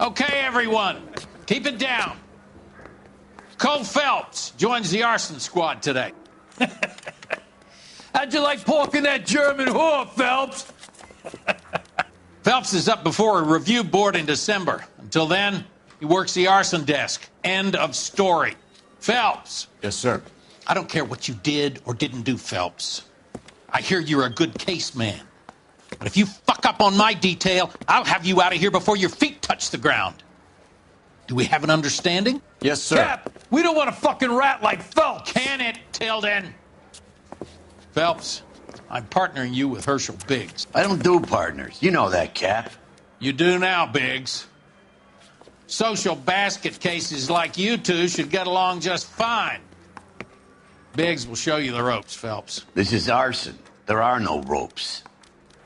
Okay, everyone, keep it down. Cole Phelps joins the arson squad today. How'd you like porking that German whore, Phelps? Phelps is up before a review board in December. Until then, he works the arson desk. End of story. Phelps. Yes, sir. I don't care what you did or didn't do, Phelps. I hear you're a good case man. But if you fuck up on my detail, I'll have you out of here before your feet touch the ground. Do we have an understanding? Yes, sir. Cap, we don't want a fucking rat like Phelps. Can it, Tilden? Phelps, I'm partnering you with Herschel Biggs. I don't do partners. You know that, Cap. You do now, Biggs. Social basket cases like you two should get along just fine. Biggs will show you the ropes, Phelps. This is arson. There are no ropes.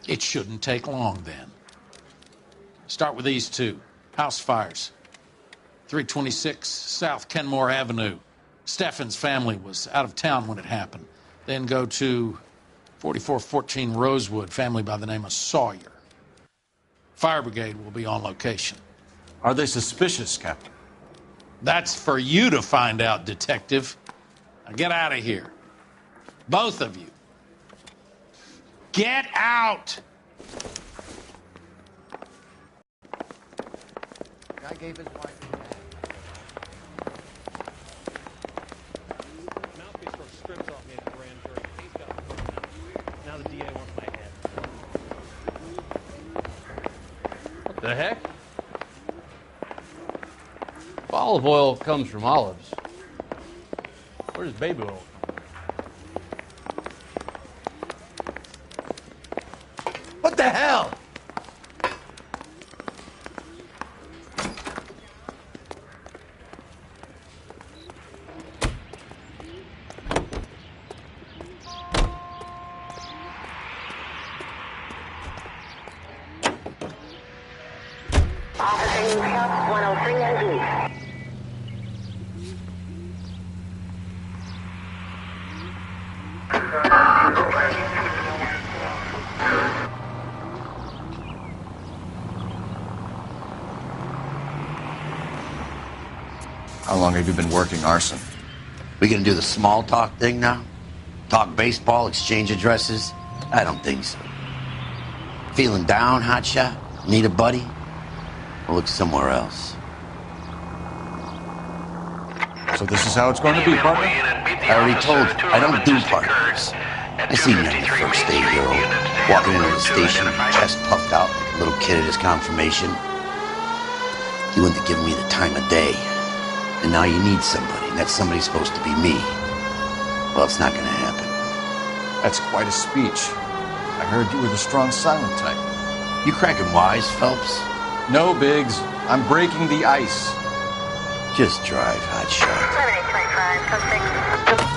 It shouldn't take long, then. Start with these two. House fires. 326 South Kenmore Avenue. Steffen's family was out of town when it happened. Then go to 4414 Rosewood, family by the name of Sawyer. Fire brigade will be on location. Are they suspicious, Captain? That's for you to find out, detective. Now get out of here. Both of you. Get out! Guy gave his wife a bag. Mouthpiece broke strips off me at the grand jury. Case got thrown out. Now the DA wants my head. What the heck? Olive oil comes from olives. Where does baby oil come from? What the hell? Officer Newhouse, 103 and East. How long have you been working arson? We gonna do the small talk thing now? Talk baseball, exchange addresses? I don't think so. Feeling down, hotshot? Need a buddy? We'll look somewhere else. So this is how it's going to be, partner? I already told you, I don't do partners. I seen you on the first day, hero. Walking into the station, chest puffed out like a little kid at his confirmation. You wouldn't have given me the time of day. And now you need somebody, and that somebody's supposed to be me. Well, it's not gonna happen. That's quite a speech. I heard you were the strong silent type. You cracking wise, Phelps? No, Biggs. I'm breaking the ice. Just drive, hotshot. 7825, code 6.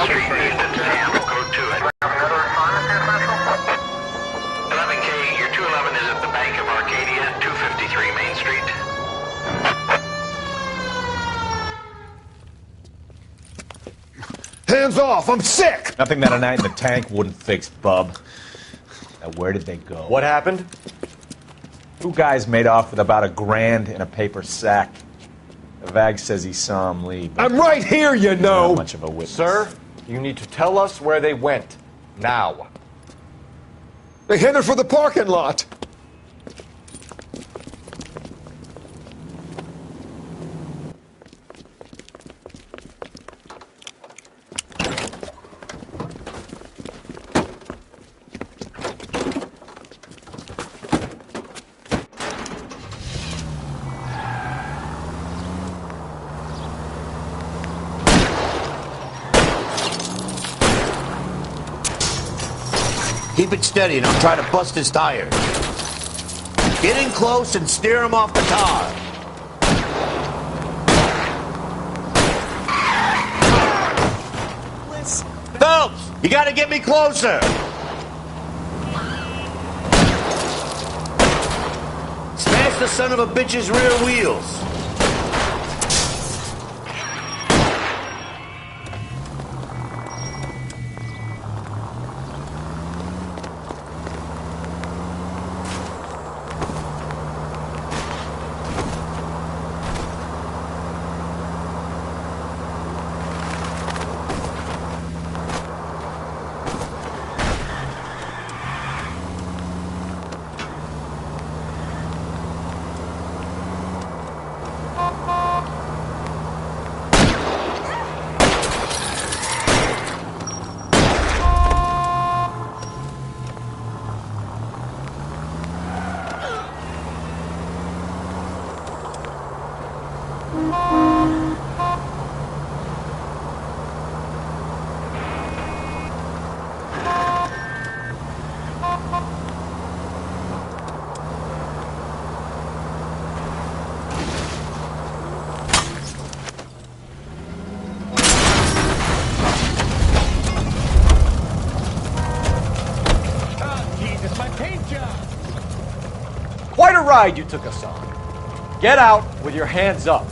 Street unit and code 2 at 11K, your 211 is at the Bank of Arcadia, 253 Main Street. Hands off! I'm sick! Nothing that a night in the tank wouldn't fix, bub. Now, where did they go? What happened? Two guys made off with about $1,000 in a paper sack. The Vag says he saw him leave. I'm right here, you know! Not much of a witness. Sir, you need to tell us where they went. Now. They headed for the parking lot. Keep it steady and I'll try to bust his tires. Get in close and steer him off the tar. Phelps, you gotta get me closer. Smash the son of a bitch's rear wheels. Quite a ride you took us on. Get out with your hands up.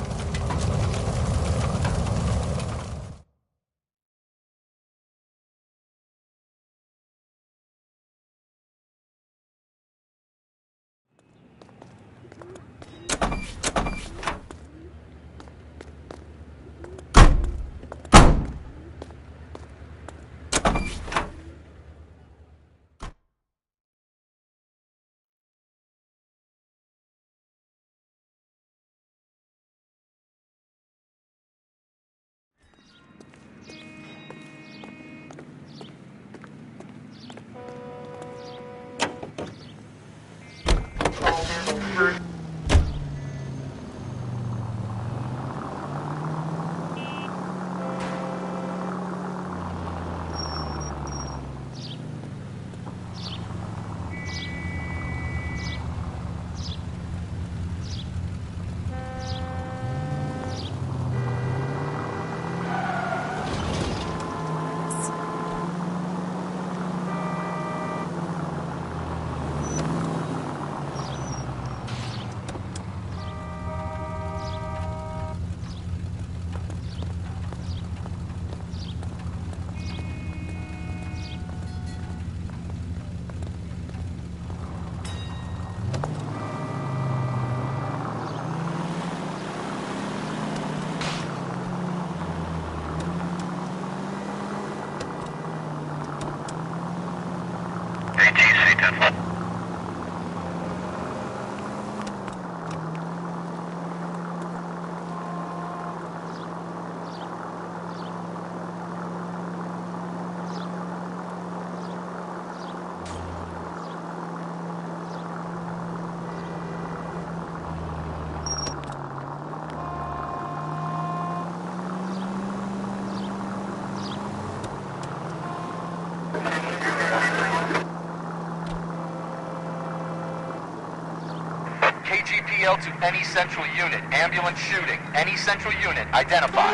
KGPL to any central unit. Ambulance shooting. Any central unit. Identify.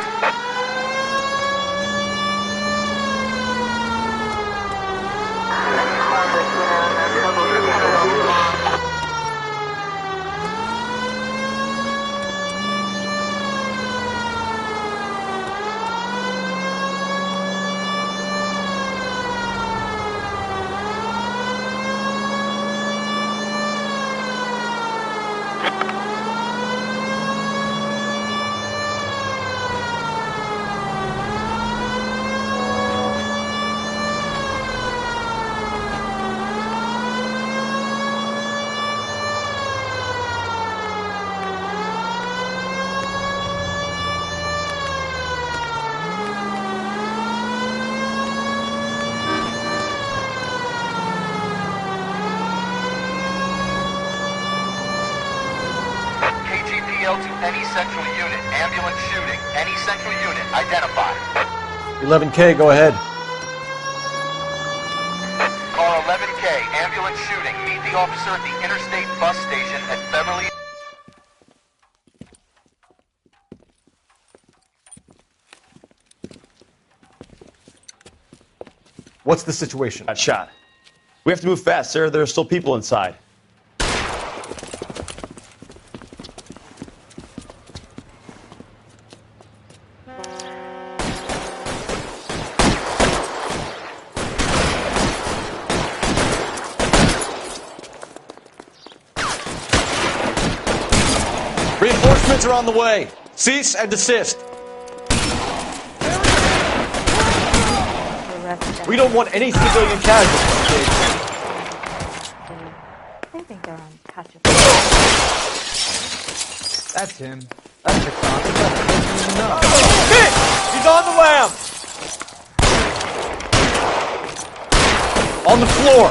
any central unit. Ambulance shooting. Any central unit. Identify. 11K, go ahead. Call 11K. Ambulance shooting. Meet the officer at the Interstate Bus Station at Beverly. What's the situation? Got shot. We have to move fast, sir. There are still people inside. Reinforcements are on the way. Cease and desist. We don't want any civilian casualties. They think they're untouchable. That's him. That's the cop. Hit! He's on the lam! On the floor.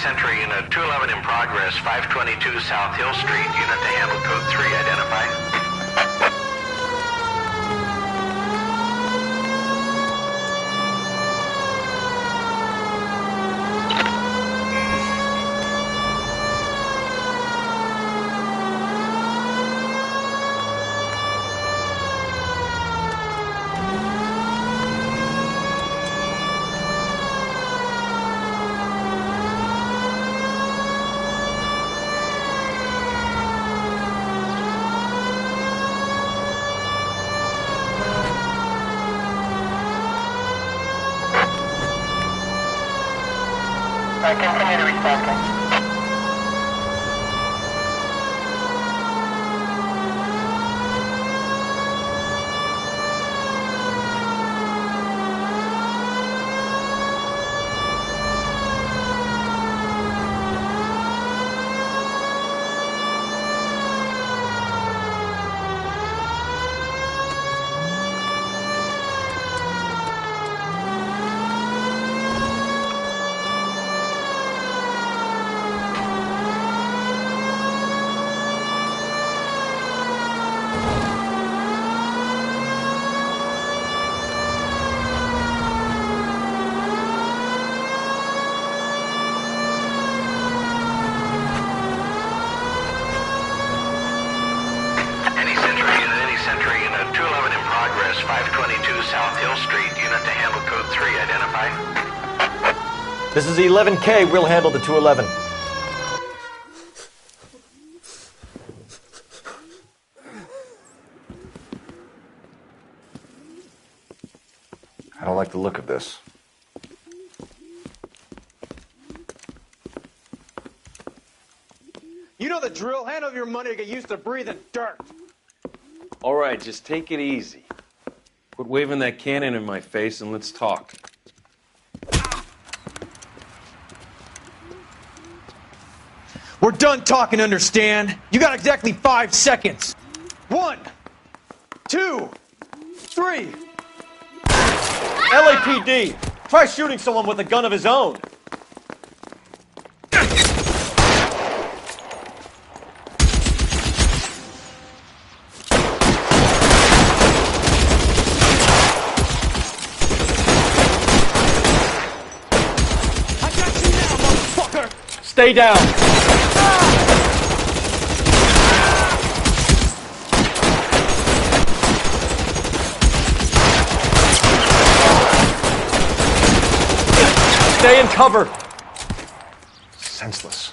Century Unit 211 in progress, 522 South Hill Street. Unit to handle code 3, identify. Continue to respond. 522 South Hill Street, unit to handle code 3, identify. This is 11K, we'll handle the 211. I don't like the look of this. You know the drill. Hand over your money to get used to breathing dirt. All right, just take it easy. Quit waving that cannon in my face and let's talk. We're done talking, understand? You got exactly 5 seconds. 1, 2, 3. LAPD! Try shooting someone with a gun of his own. I got you now, motherfucker! Stay down. Stay in cover. Senseless.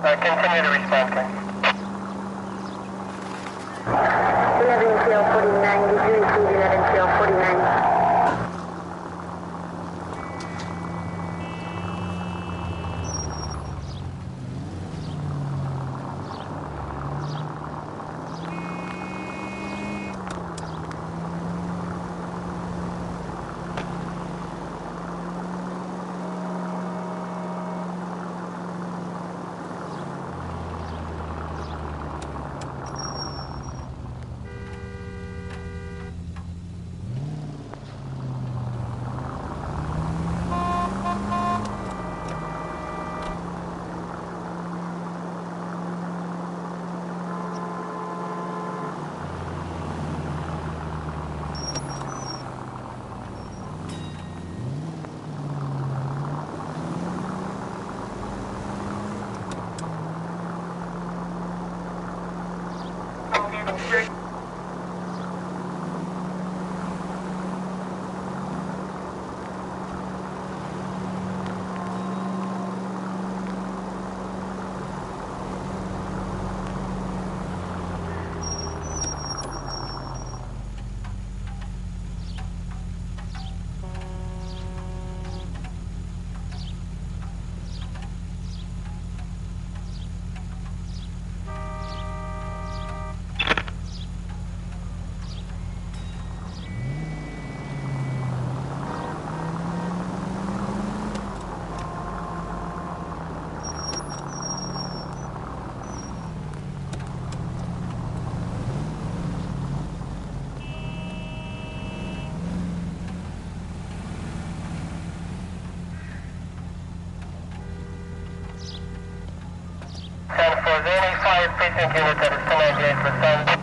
Continue to respond, sir. 11 tail 49, did you receive 11 tail 49? any 5 precinct unit that is still engaged with them?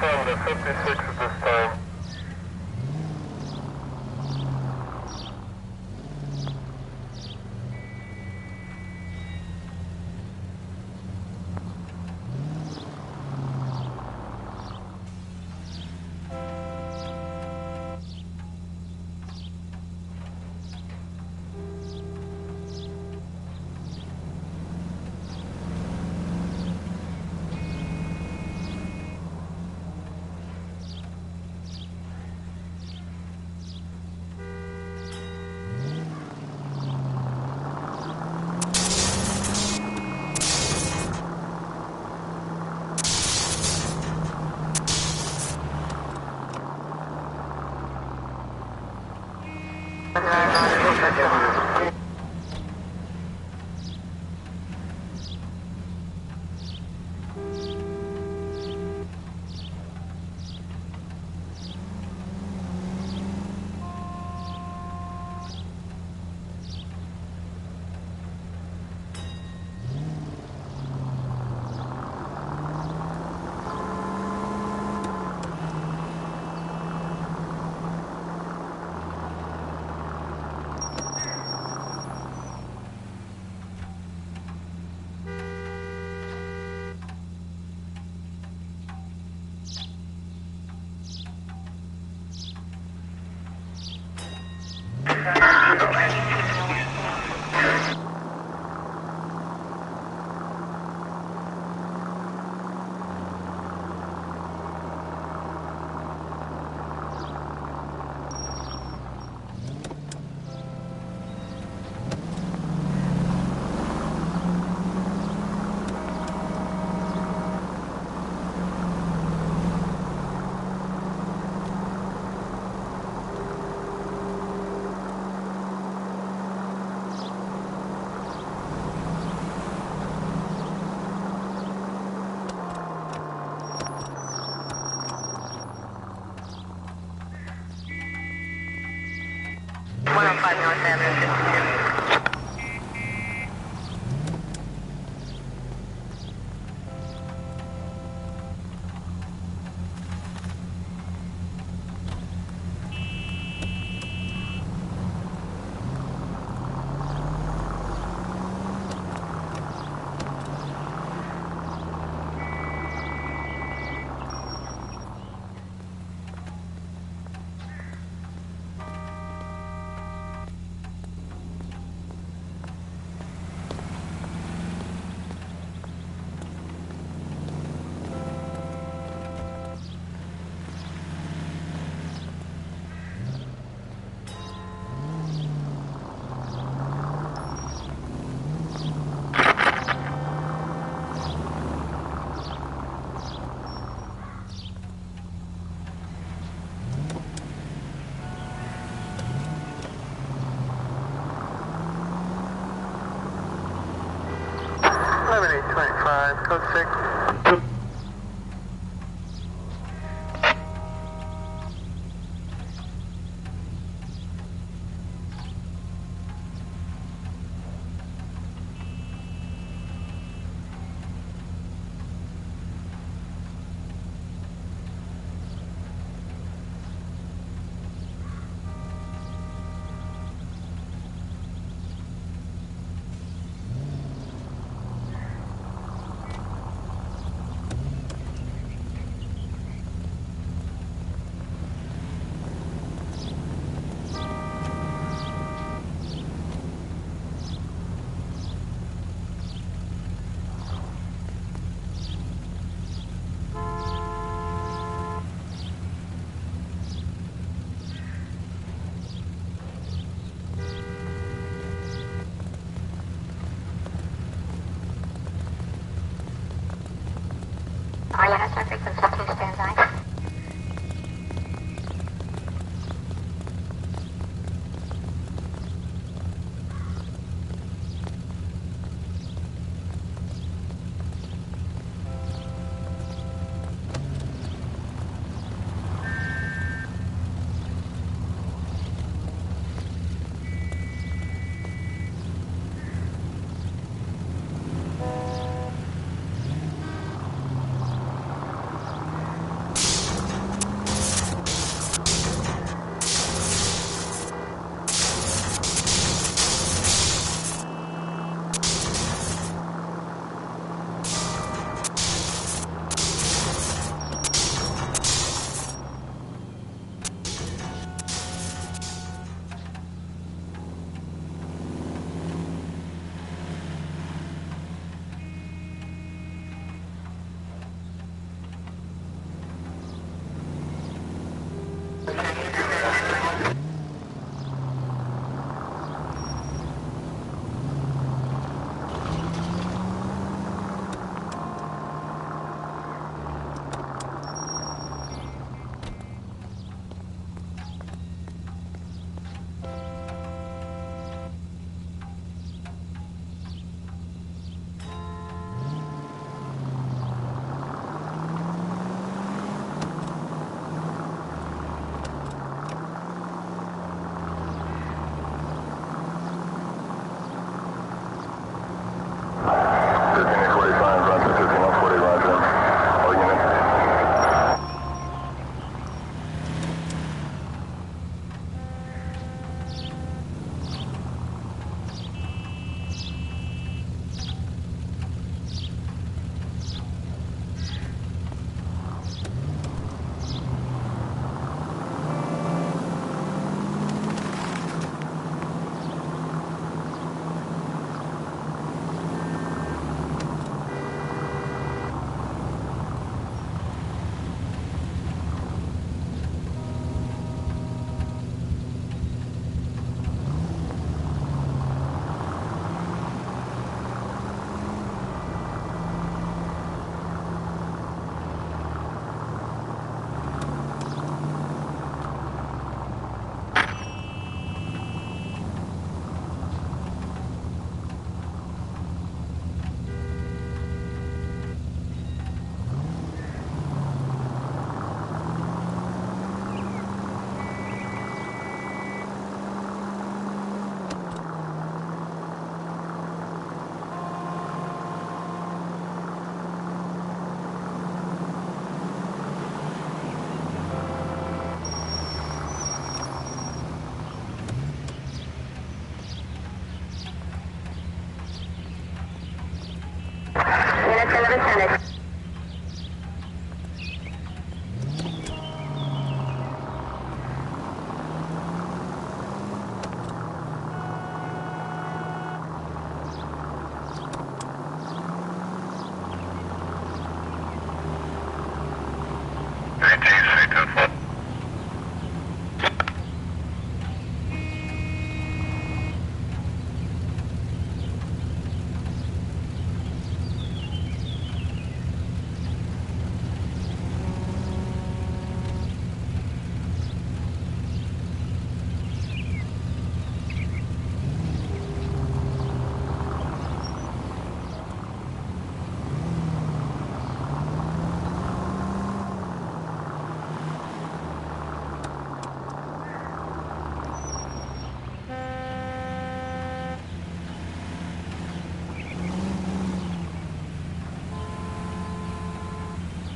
From the 56 at this time. North Avenue, 52. Code 6.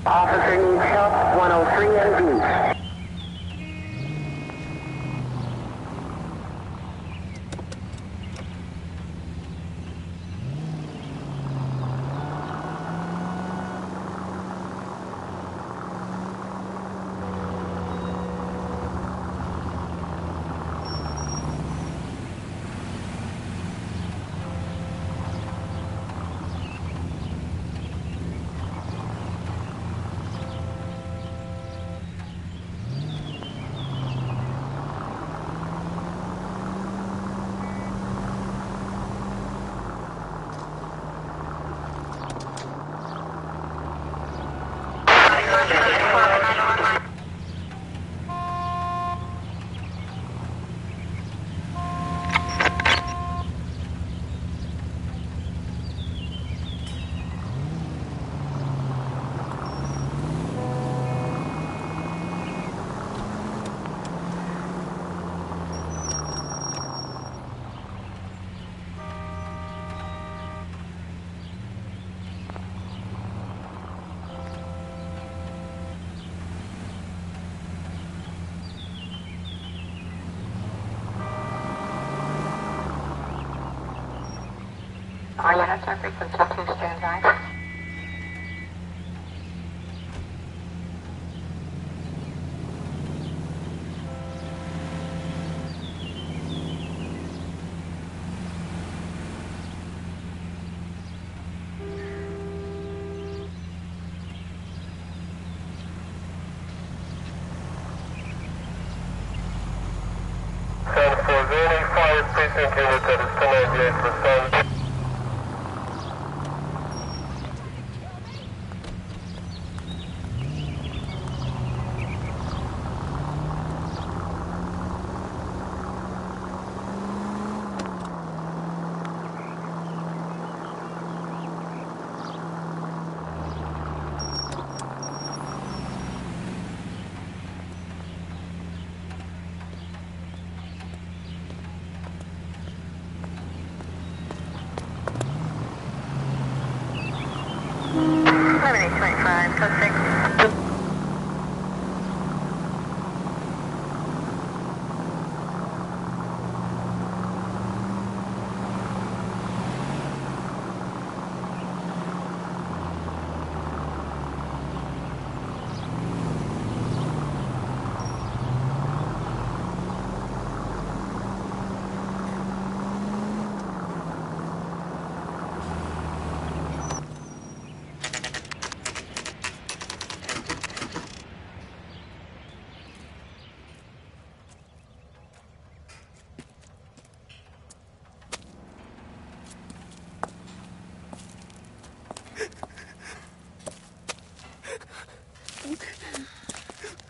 Officer needs help, 103 and B. Are you at our frequency 2 stand by? And for any fire precinct unit that is 1098 respond.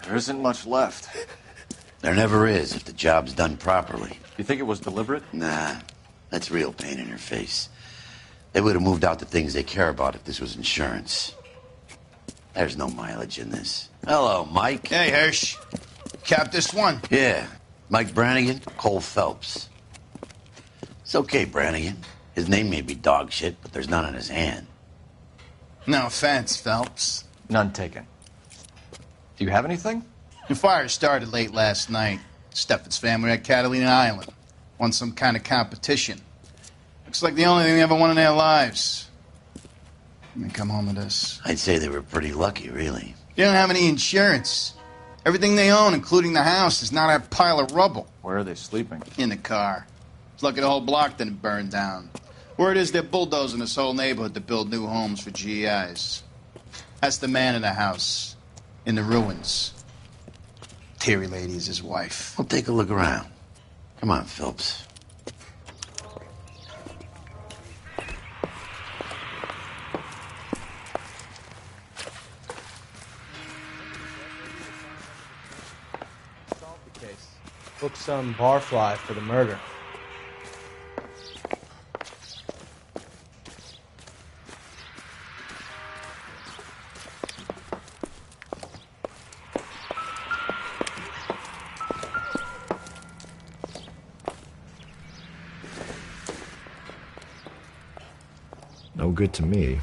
There isn't much left. There never is if the job's done properly. You think it was deliberate? Nah, that's real pain in her face. They would have moved out the things they care about if this was insurance. There's no mileage in this. Hello, Mike. Hey, Hirsch. Cap this one. Yeah, Mike Brannigan, Cole Phelps. It's okay, Brannigan. His name may be dog shit, but there's none on his hand. No offense, Phelps. None taken. Do you have anything? The fire started late last night. Steffen's family at Catalina Island. Won some kind of competition. Looks like the only thing they ever won in their lives. and they come home with this. I'd say they were pretty lucky, really. They don't have any insurance. Everything they own, including the house, is not a pile of rubble. Where are they sleeping? In the car. It's lucky the whole block didn't burn down. Word is they're bulldozing this whole neighborhood to build new homes for GIs. That's the man in the house, in the ruins. Terry lady is his wife. Well, take a look around. Come on, Phelps. Solve the case. Book some barfly for the murder. No good to me.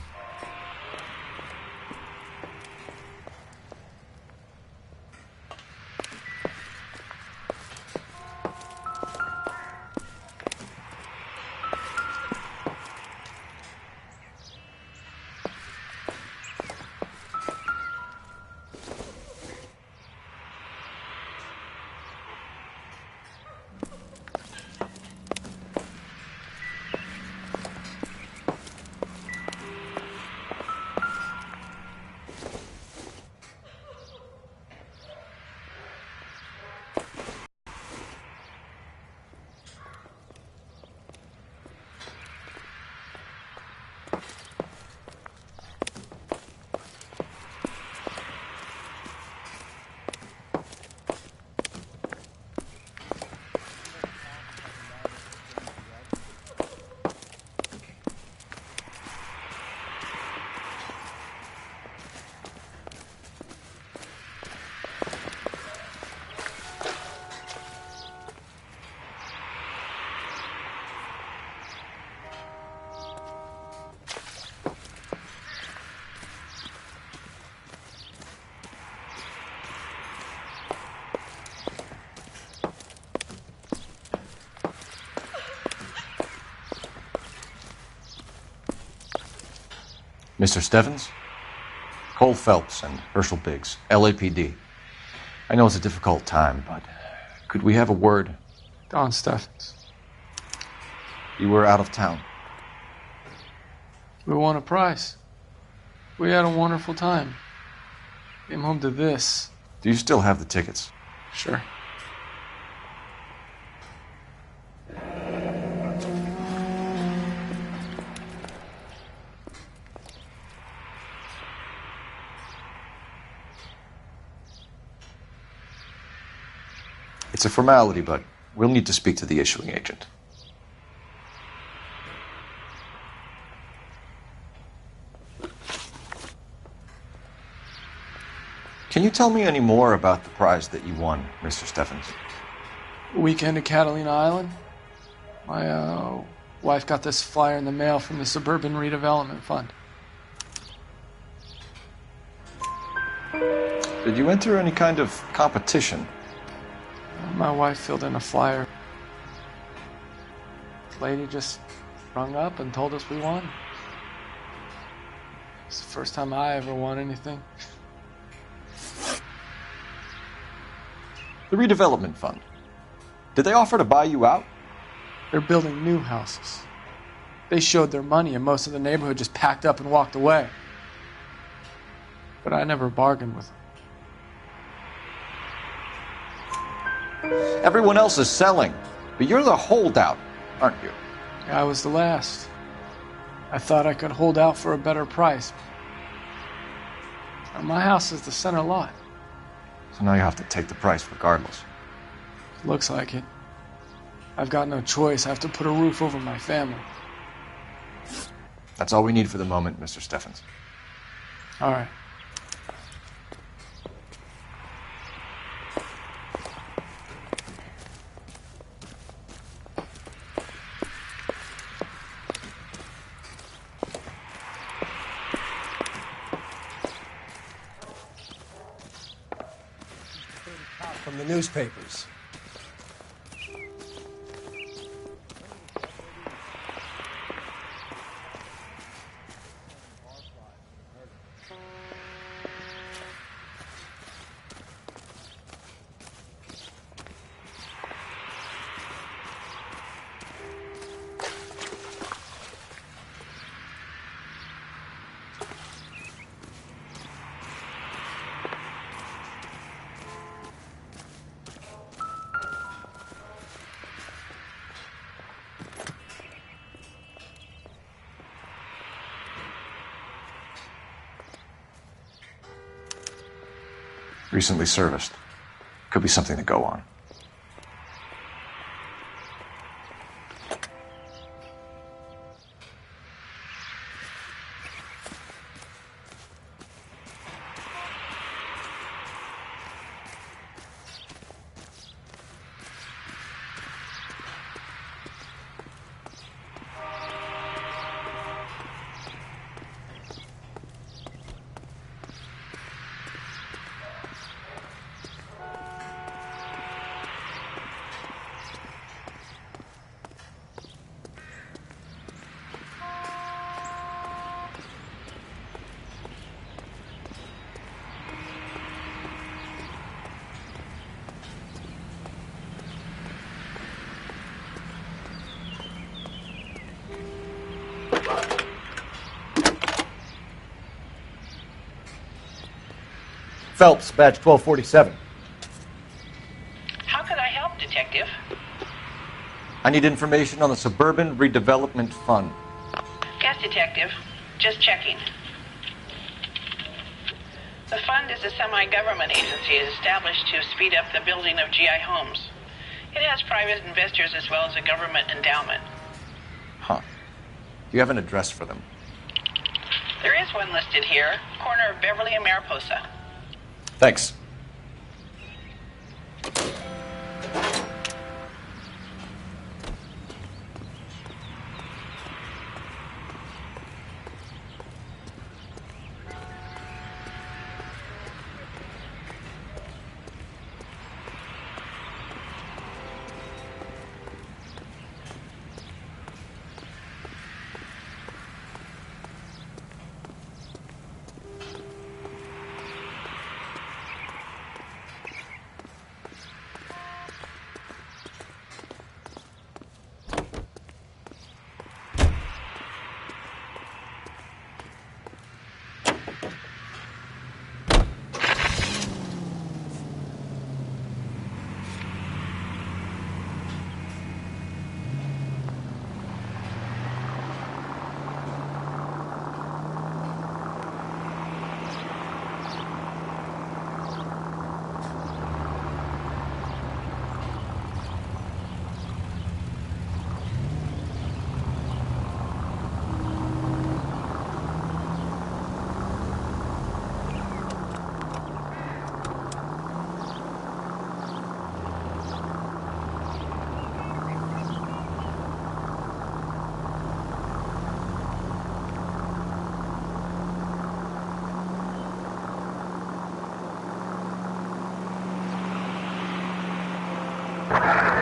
Mr. Stevens? Cole Phelps and Herschel Biggs, LAPD. I know it's a difficult time, but could we have a word? Don Stevens. You were out of town. We won a prize. We had a wonderful time. Came home to this. Do you still have the tickets? Sure. It's a formality, but we'll need to speak to the issuing agent. Can you tell me any more about the prize that you won, Mr. Stevens? Weekend at Catalina Island. My wife got this flyer in the mail from the Suburban Redevelopment Fund. Did you enter any kind of competition? My wife filled in a flyer. The lady just rung up and told us we won. It's the first time I ever won anything. The Redevelopment Fund. Did they offer to buy you out? They're building new houses. They showed their money and most of the neighborhood just packed up and walked away. But I never bargained with them. Everyone else is selling, but you're the holdout, aren't you? I was the last. I thought I could hold out for a better price. My house is the center lot. So now you have to take the price regardless. Looks like it. I've got no choice. I have to put a roof over my family. That's all we need for the moment, Mr. Stevens. All right. From the newspapers. Recently serviced. Could be something to go on. Phelps, badge 1247. How can I help, Detective? I need information on the Suburban Redevelopment Fund. Yes, Detective. Just checking. The fund is a semi-government agency established to speed up the building of GI homes. It has private investors as well as a government endowment. Huh. Do you have an address for them? There is one listed here, corner of Beverly and Mariposa. Thanks.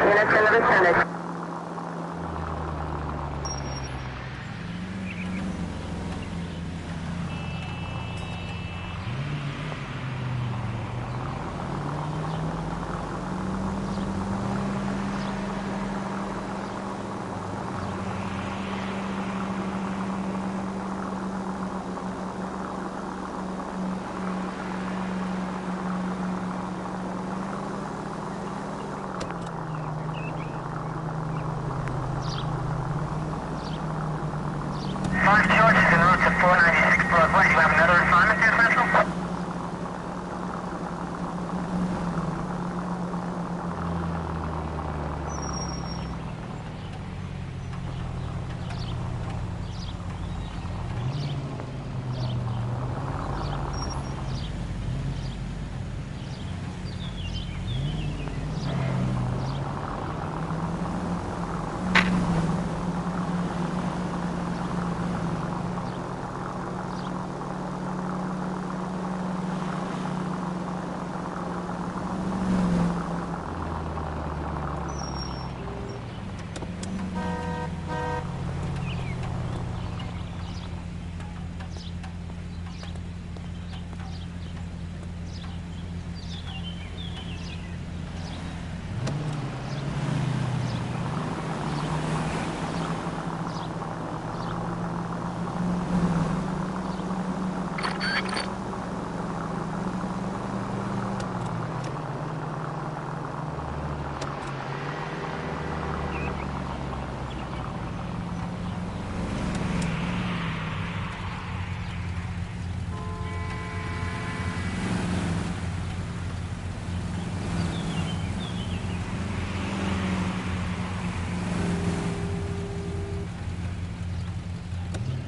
Units in the vicinity.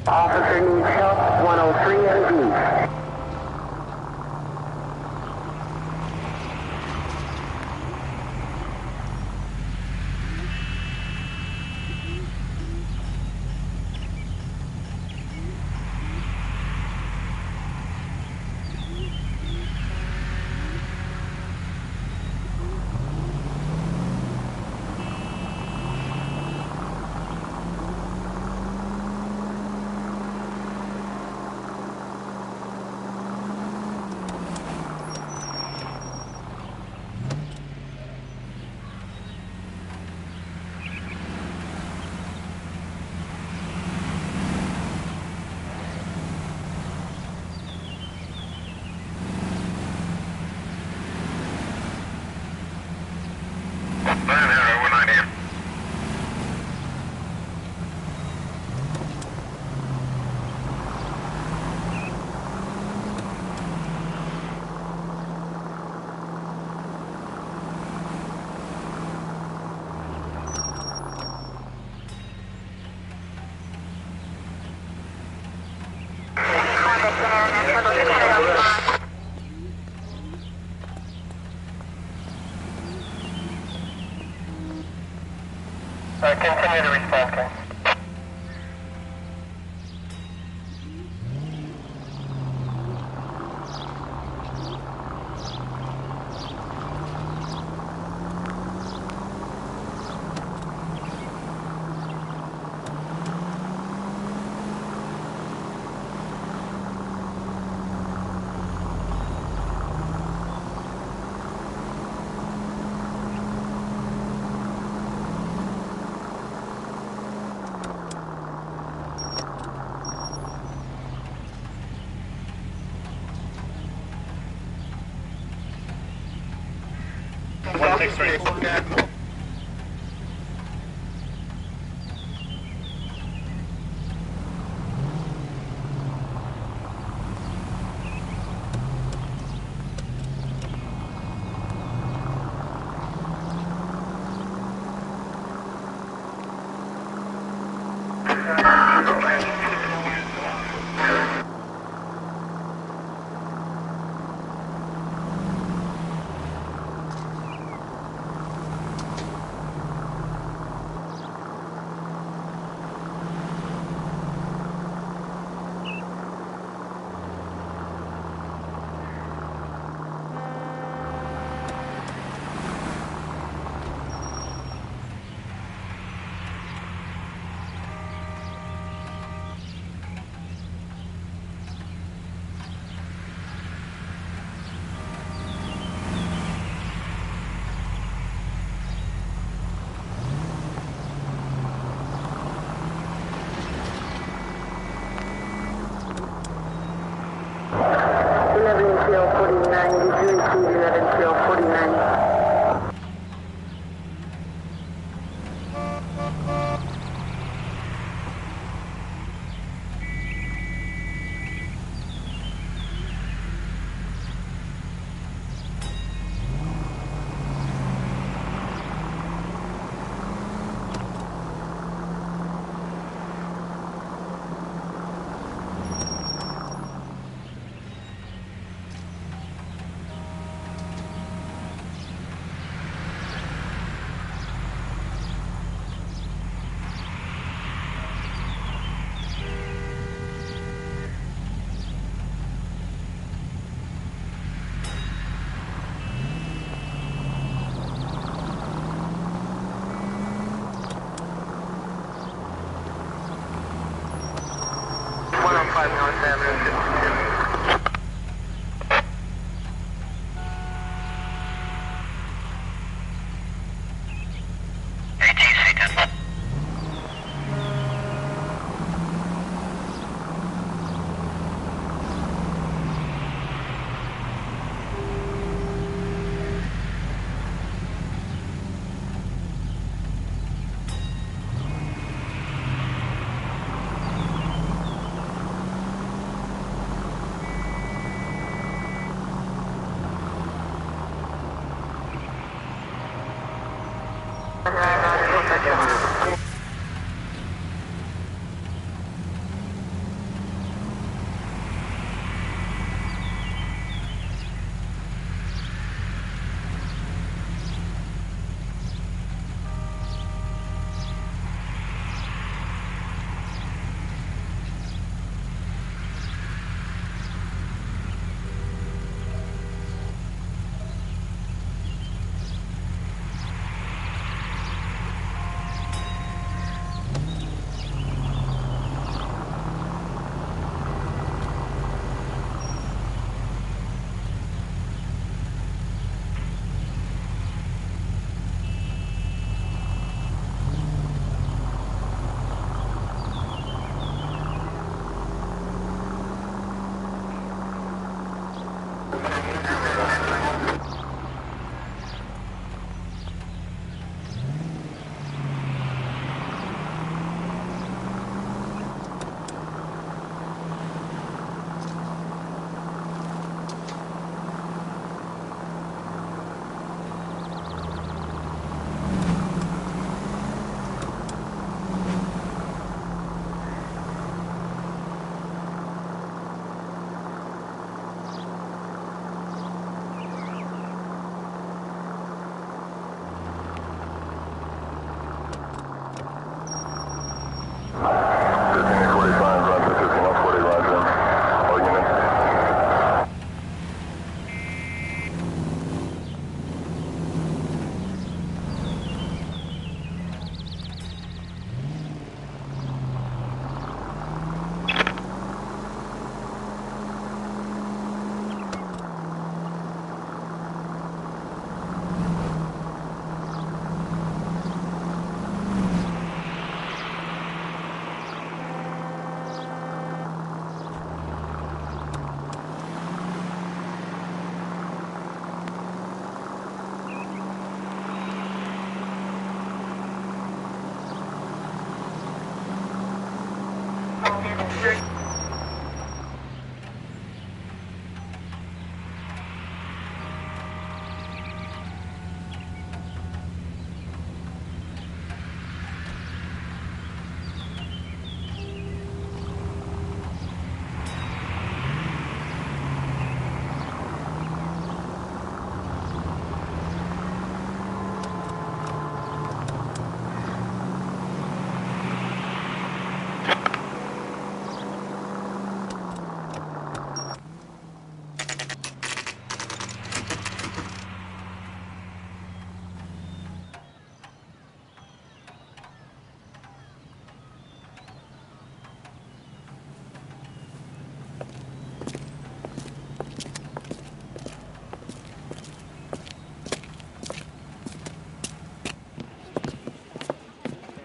Officer needs help, 103 MD. Continue to respond, King.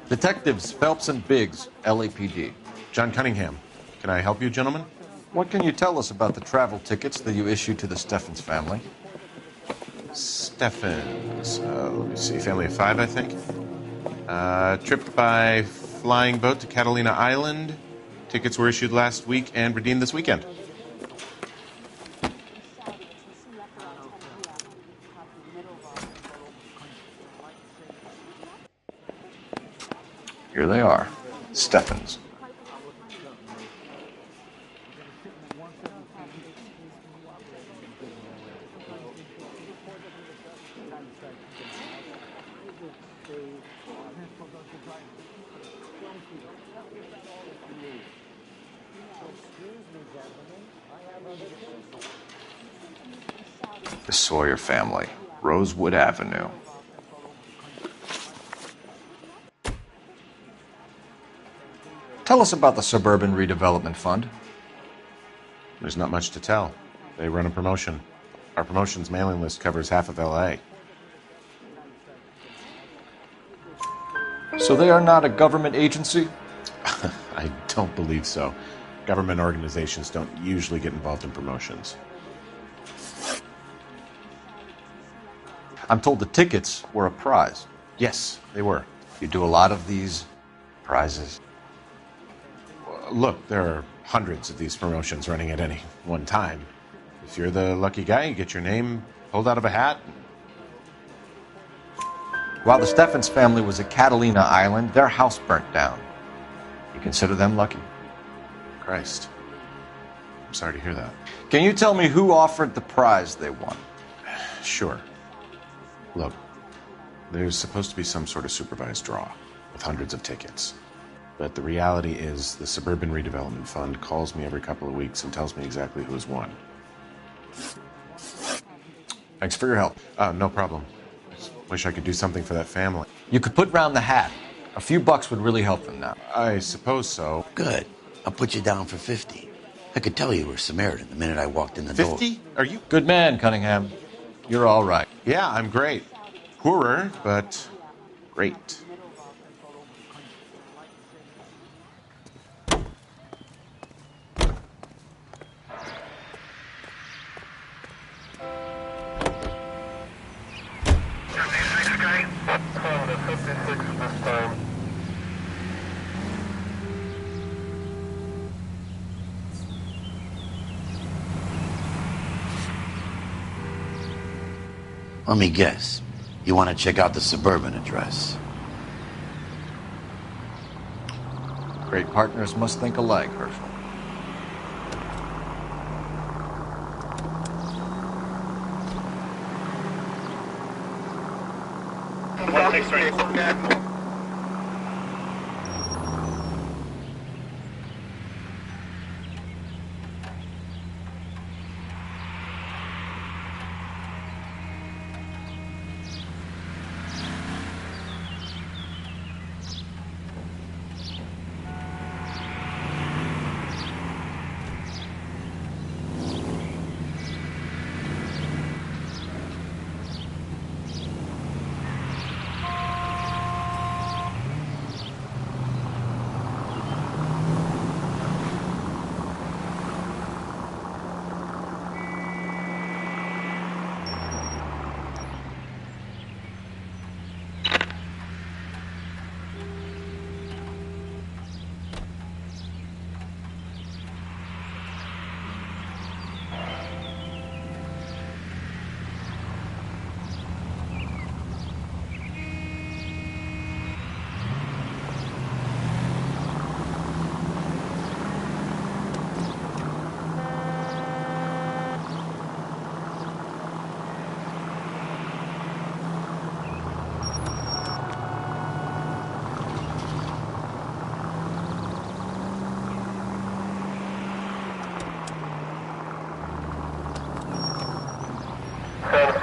Detectives Phelps and Biggs, LAPD. John Cunningham. Can I help you, gentlemen? What can you tell us about the travel tickets that you issued to the Steffens family? Steffens. Let me see. Family of 5, I think. Trip by flying boat to Catalina Island. Tickets were issued last week and redeemed this weekend. Here they are. Steffens. The Sawyer family, Rosewood Avenue. Tell us about the Suburban Redevelopment Fund. There's not much to tell. They run a promotion. Our promotion's mailing list covers half of L.A. So they are not a government agency? I don't believe so. Government organizations don't usually get involved in promotions. I'm told the tickets were a prize. Yes, they were. You do a lot of these prizes? Look, there are hundreds of these promotions running at any one time. If you're the lucky guy, you get your name pulled out of a hat. While the Steffens family was at Catalina Island, their house burnt down. You consider them lucky? Christ. I'm sorry to hear that. Can you tell me who offered the prize they won? Sure. Look, there's supposed to be some sort of supervised draw with hundreds of tickets. But the reality is the Suburban Redevelopment Fund calls me every couple of weeks and tells me exactly who's won. Thanks for your help. No problem. Just wish I could do something for that family. You could put round the hat. A few bucks would really help them now. I suppose so. Good. I'll put you down for 50. I could tell you were Samaritan the minute I walked in the door. 50? Are you? Good man, Cunningham. You're all right. Yeah, I'm great. Poorer, but great. Let me guess. You want to check out the Suburban address? Great partners must think alike, Herschel.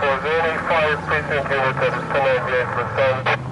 Forgini, 5 precinct unit that is 1098%.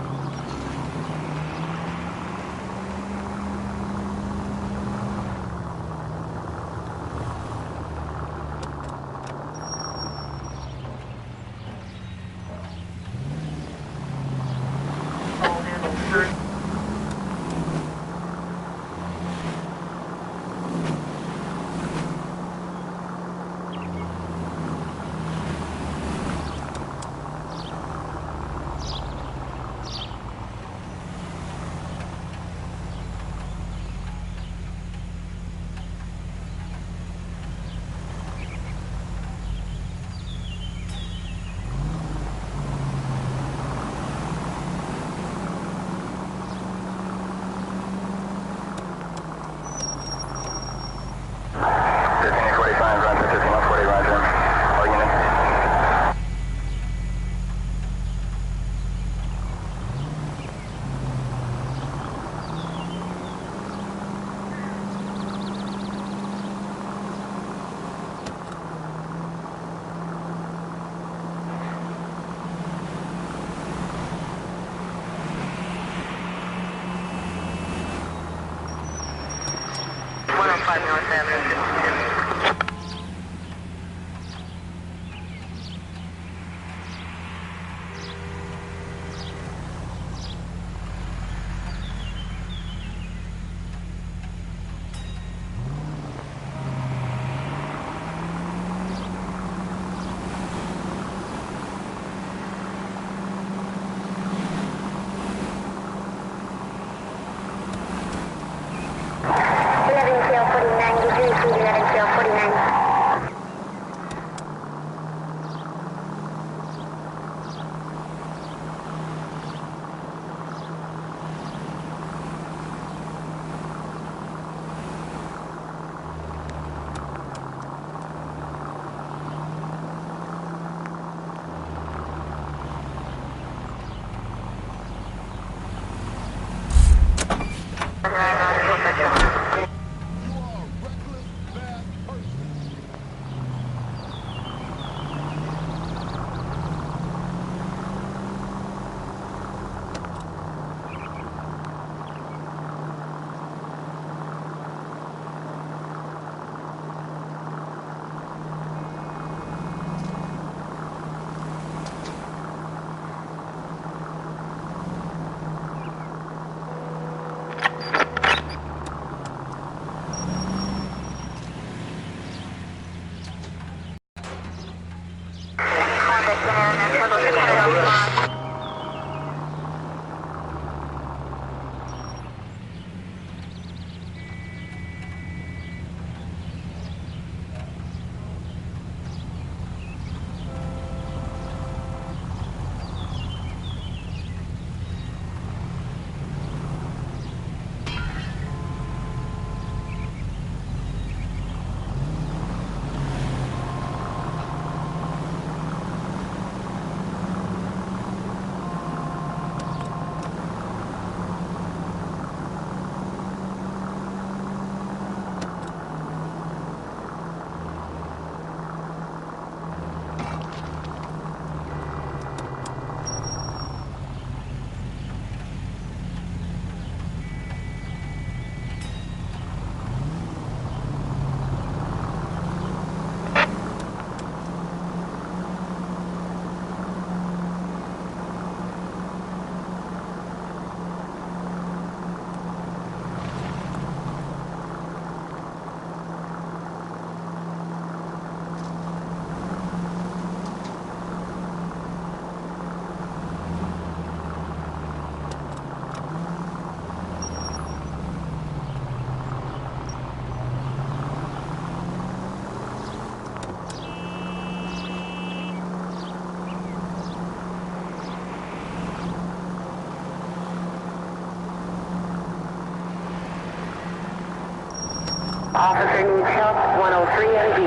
Officer needs help, 103 MD.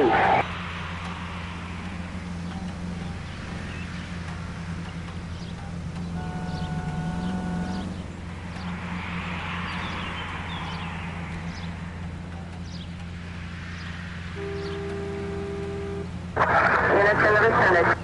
Units in the vicinity.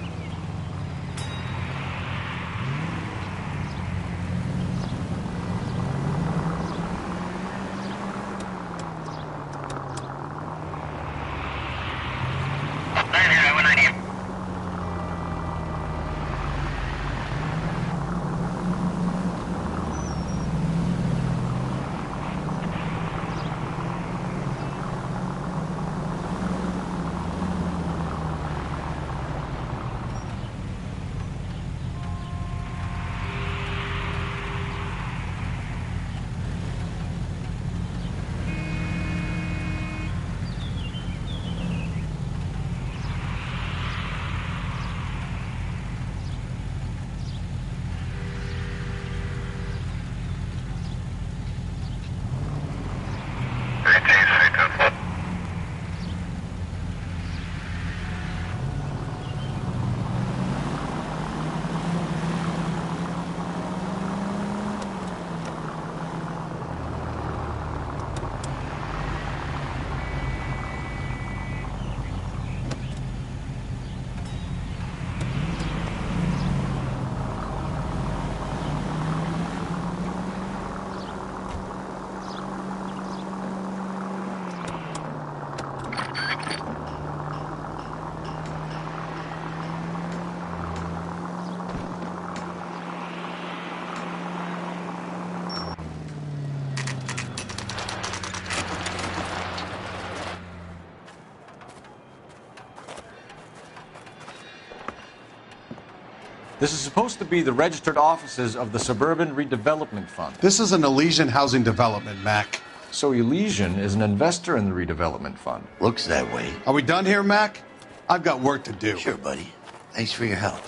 This is supposed to be the registered offices of the Suburban Redevelopment Fund. This is an Elysian housing development, Mac. So Elysian is an investor in the redevelopment fund. Looks that way. Are we done here, Mac? I've got work to do. Sure, buddy. Thanks for your help.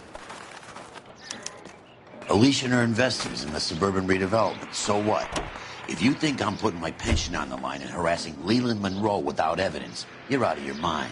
Elysian are investors in the Suburban Redevelopment. So what? If you think I'm putting my pension on the line and harassing Leland Monroe without evidence, you're out of your mind.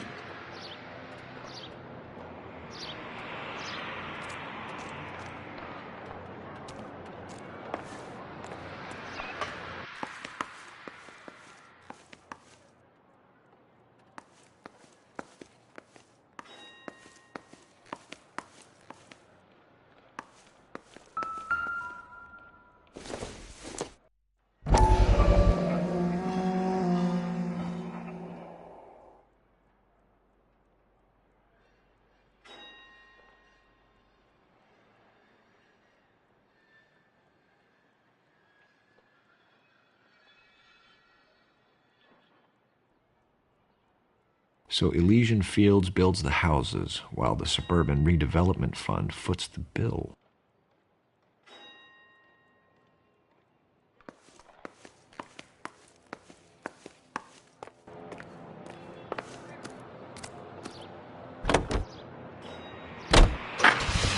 So Elysian Fields builds the houses, while the Suburban Redevelopment Fund foots the bill.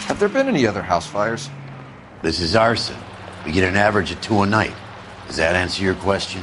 Have there been any other house fires? This is arson. We get an average of 2 a night. Does that answer your question?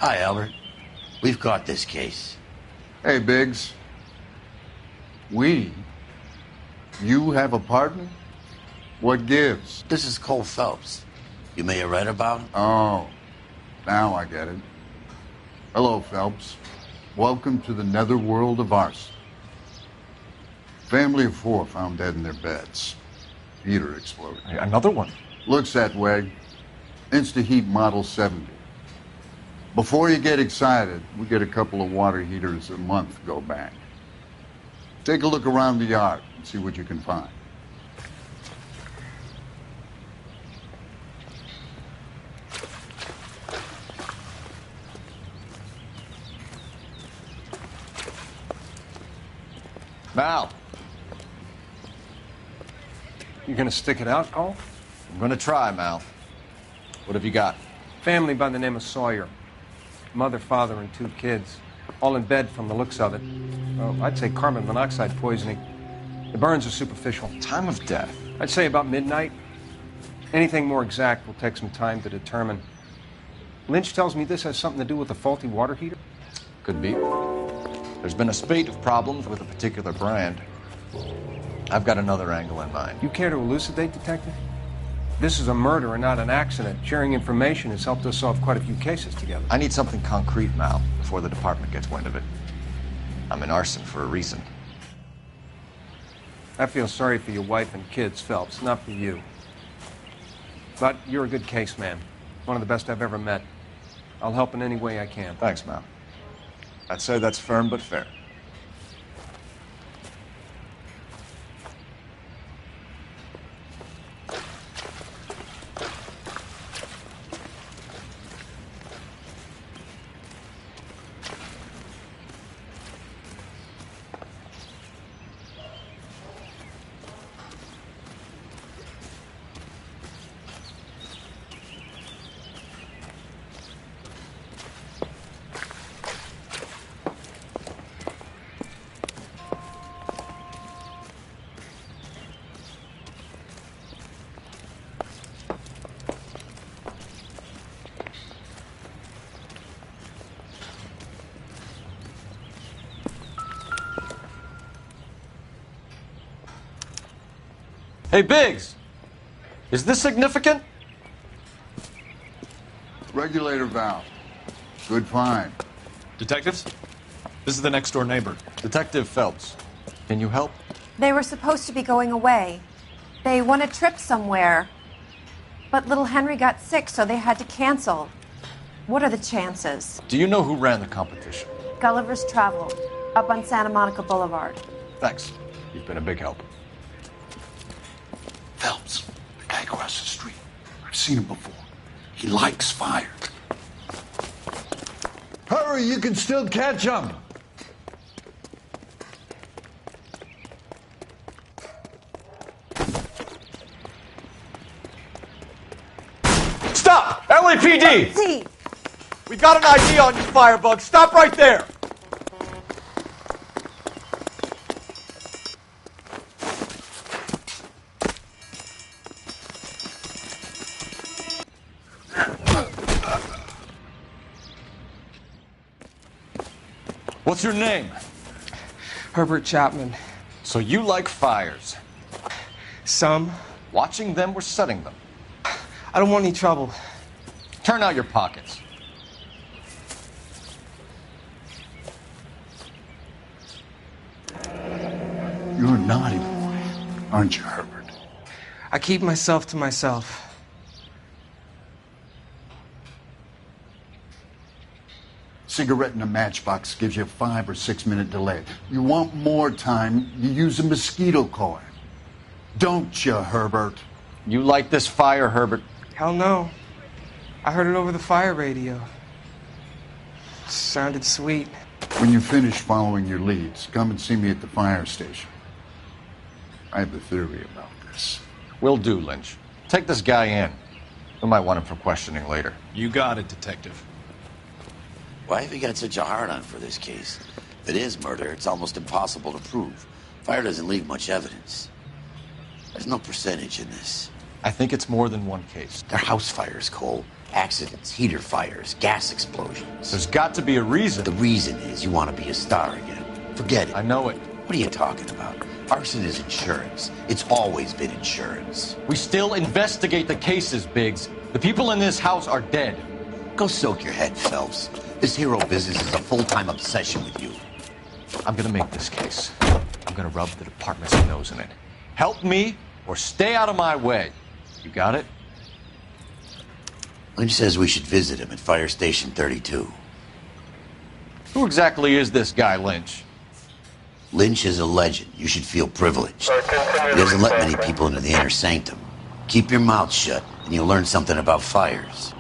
Hi, Albert. We've got this case. Hey, Biggs. We? You have a partner? What gives? This is Cole Phelps. You may have read about him. Oh, now I get it. Hello, Phelps. Welcome to the netherworld of arson. Family of 4 found dead in their beds. Heater exploded. Hey, another one. Looks that way. Insta-Heat Model 70. Before you get excited, we get a couple of water heaters a month go bang. Take a look around the yard and see what you can find. Mal, You gonna stick it out, Cole? I'm gonna try, Mal. What have you got? Family by the name of Sawyer. Mother, father, and 2 kids. All in bed from the looks of it. Well, I'd say carbon monoxide poisoning. The burns are superficial. Time of death? I'd say about midnight. Anything more exact will take some time to determine. Lynch tells me this has something to do with a faulty water heater. Could be. There's been a spate of problems with a particular brand. I've got another angle in mind. You care to elucidate, Detective? This is a murder and not an accident. Sharing information has helped us solve quite a few cases together. I need something concrete, Mal, before the department gets wind of it. I'm in arson for a reason. I feel sorry for your wife and kids, Phelps, not for you. But you're a good case man. One of the best I've ever met. I'll help in any way I can. Thanks, Mal. I'd say that's firm but fair. Hey, Biggs! Is this significant? Regulator valve. Good find. Detectives? This is the next door neighbor. Detective Phelps. Can you help? They were supposed to be going away. They won a trip somewhere. But little Henry got sick, so they had to cancel. What are the chances? Do you know who ran the competition? Gulliver's Travel, up on Santa Monica Boulevard. Thanks. You've been a big help. Phelps, the guy across the street. I've seen him before. He likes fire. Hurry, you can still catch him. Stop! LAPD! See. We got an ID on you, Firebug. Stop right there! What's your name? Herbert Chapman. So you like fires? Some. Watching them or setting them? I don't want any trouble. Turn out your pockets. You're a naughty boy, aren't you, Herbert? I keep myself to myself. Cigarette in a matchbox gives you a 5 or 6 minute delay. You want more time, you use a mosquito coil. Don't you, Herbert? You like this fire, Herbert? Hell no. I heard it over the fire radio. Sounded sweet. When you finish following your leads, come and see me at the fire station. I have a theory about this. Will do, Lynch. Take this guy in. We might want him for questioning later. You got it, Detective. Why have you got such a hard-on for this case? If it is murder, it's almost impossible to prove. Fire doesn't leave much evidence. There's no percentage in this. I think it's more than one case. They're house fires, Cole. Accidents, heater fires, gas explosions. There's got to be a reason. The reason is you want to be a star again. Forget it. I know it. What are you talking about? Arson is insurance. It's always been insurance. We still investigate the cases, Biggs. The people in this house are dead. Go soak your head, Phelps. This hero business is a full-time obsession with you. I'm gonna make this case. I'm gonna rub the department's nose in it. Help me or stay out of my way. You got it? Lynch says we should visit him at Fire Station 32. Who exactly is this guy, Lynch? Lynch is a legend. You should feel privileged. He doesn't let many people into the inner sanctum. Keep your mouth shut, and you'll learn something about fires.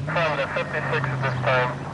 From the 56 at this time.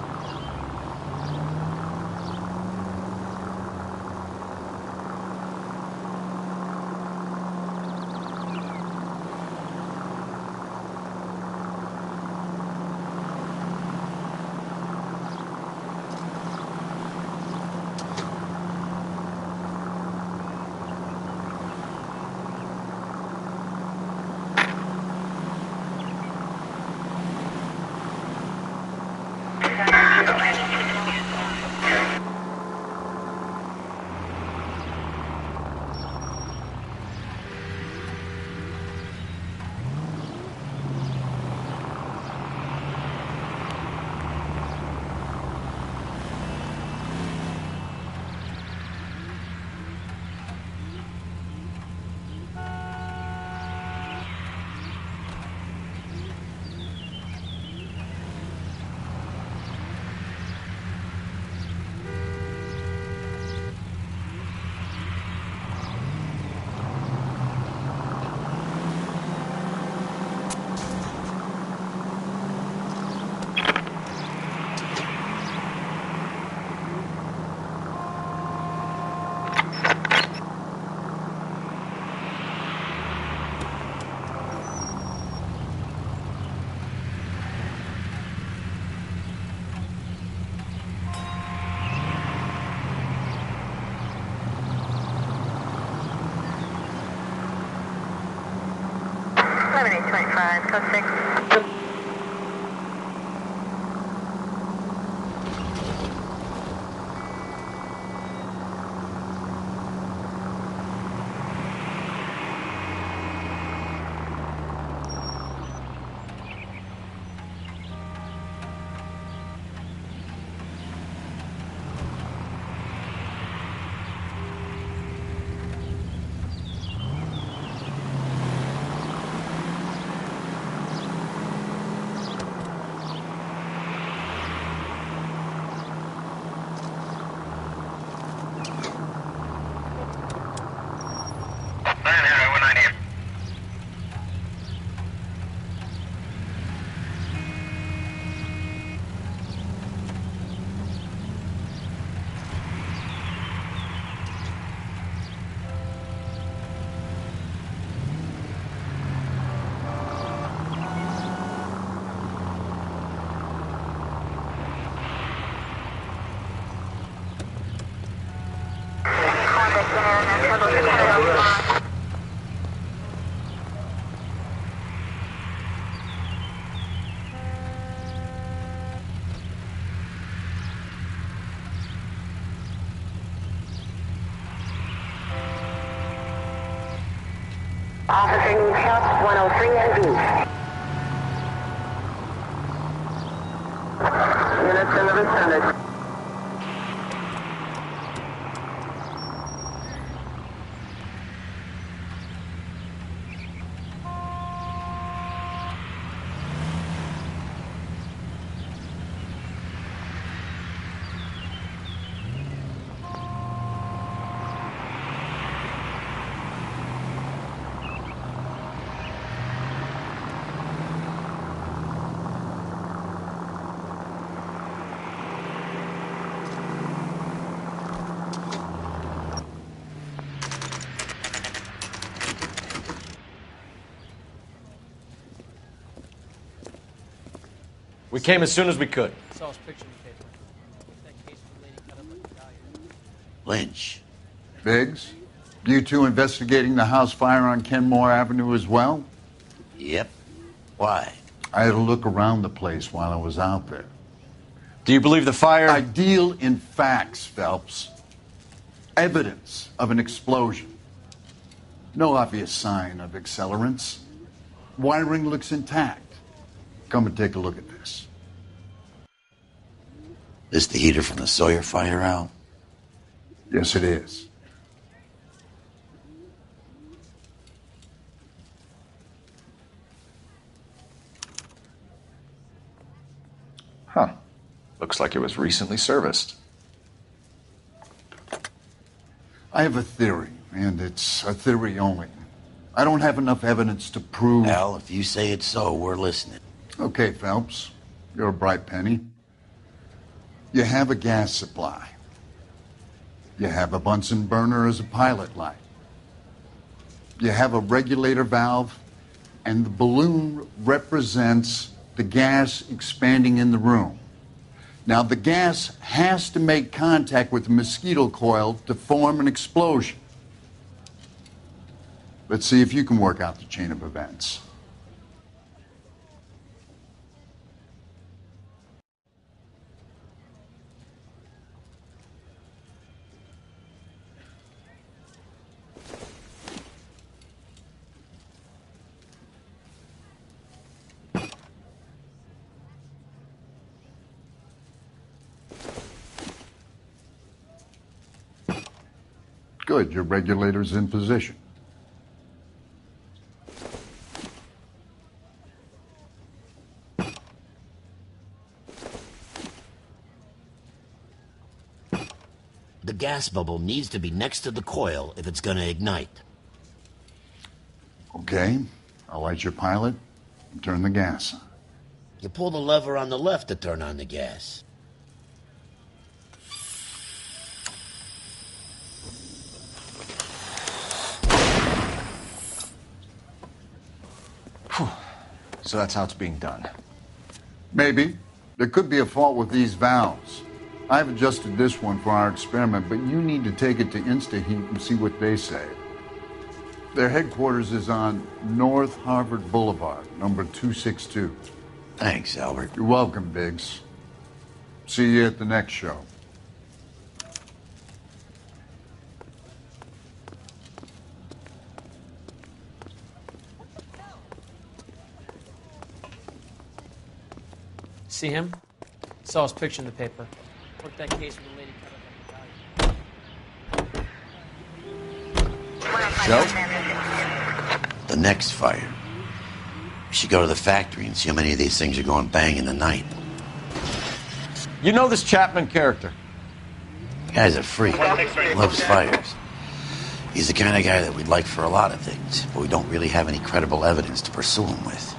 Code 6. Officer needs help, 103 and B. Units in the vicinity. We came as soon as we could. Saw his picture in the paper. What's that case of the lady cut up like a gazier? Lynch. Biggs, you two investigating the house fire on Kenmore Avenue as well? Yep. Why? I had a look around the place while I was out there. Do you believe the fire? I deal in facts, Phelps. Evidence of an explosion. No obvious sign of accelerants. Wiring looks intact. Come and take a look at this. This the heater from the Sawyer fire, Al? Yes, it is. Huh. Looks like it was recently serviced. I have a theory, and it's a theory only. I don't have enough evidence to prove... Al, if you say it's so, we're listening. Okay, Phelps. You're a bright penny. You have a gas supply. You have a Bunsen burner as a pilot light. You have a regulator valve, and the balloon represents the gas expanding in the room. Now, the gas has to make contact with the mosquito coil to form an explosion. Let's see if you can work out the chain of events. Good, your regulator's in position. The gas bubble needs to be next to the coil if it's going to ignite. Okay, I'll light your pilot and turn the gas on. You pull the lever on the left to turn on the gas. So that's how it's being done. Maybe. There could be a fault with these valves. I've adjusted this one for our experiment, but you need to take it to InstaHeat and see what they say. Their headquarters is on North Harvard Boulevard, number 262. Thanks, Albert. You're welcome, Biggs. See you at the next show. See him? Saw his picture in the paper. Worked that case with the lady cut up like a gazier. Joe? The next fire. We should go to the factory and see how many of these things are going bang in the night. You know this Chapman character? The guy's a freak. Loves fires. He's the kind of guy that we'd like for a lot of things, but we don't really have any credible evidence to pursue him with.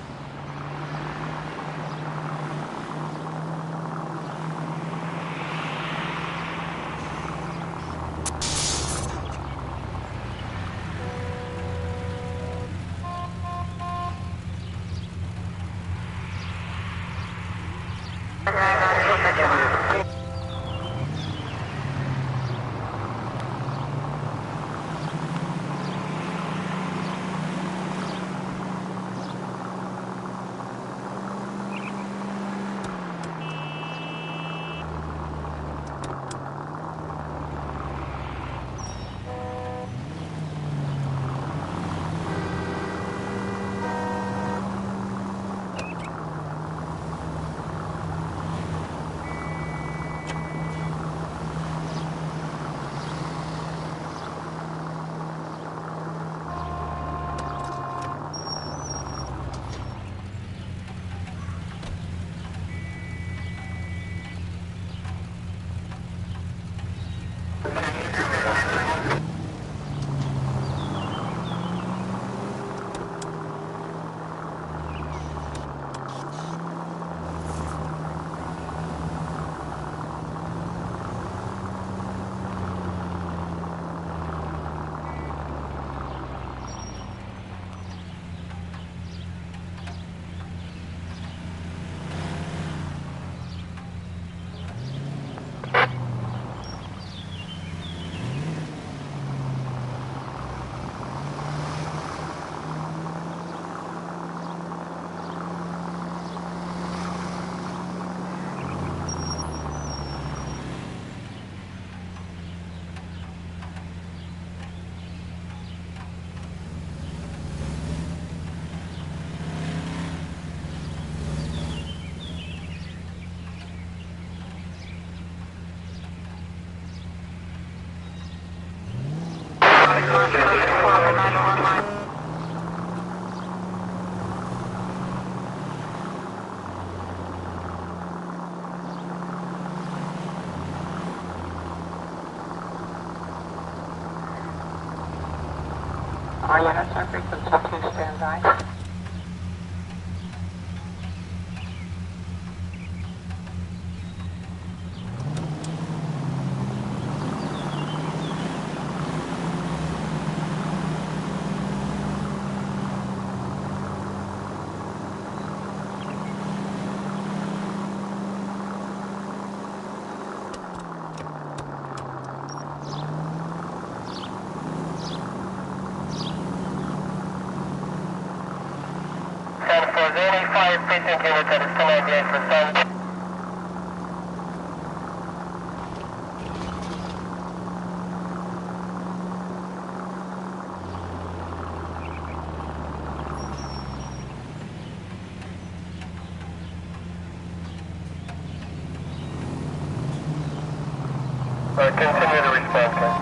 All units are frequency 2, stand by. Precinct unit that is 1098 for Sun. Continue to respond, sir.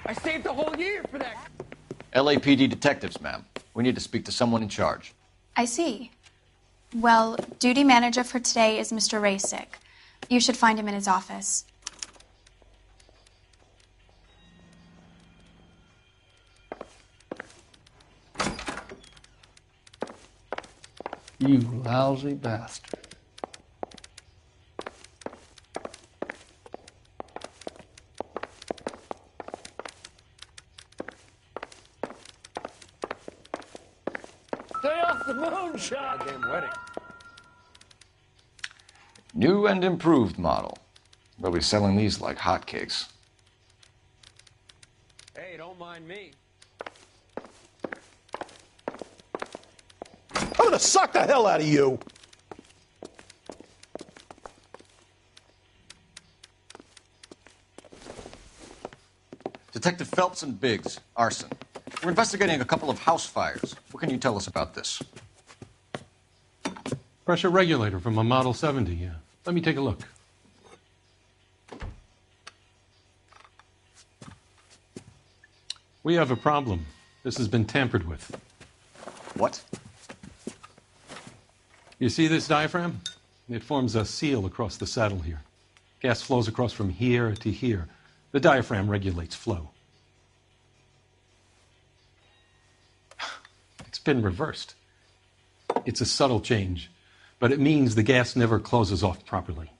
I saved a whole year for that. LAPD detectives, ma'am. We need to speak to someone in charge. I see. Well, duty manager for today is Mr. Rasick. You should find him in his office. You lousy bastard. Stay off the moonshot! Goddamn wedding. New and improved model. They'll be selling these like hotcakes. Hey, don't mind me. I'm gonna suck the hell out of you! Detective Phelps and Biggs, arson. We're investigating a couple of house fires. What can you tell us about this? Pressure regulator from a Model 70, yeah. Let me take a look. We have a problem. This has been tampered with. What? You see this diaphragm? It forms a seal across the saddle here. Gas flows across from here to here. The diaphragm regulates flow. It's been reversed. It's a subtle change, but it means the gas never closes off properly.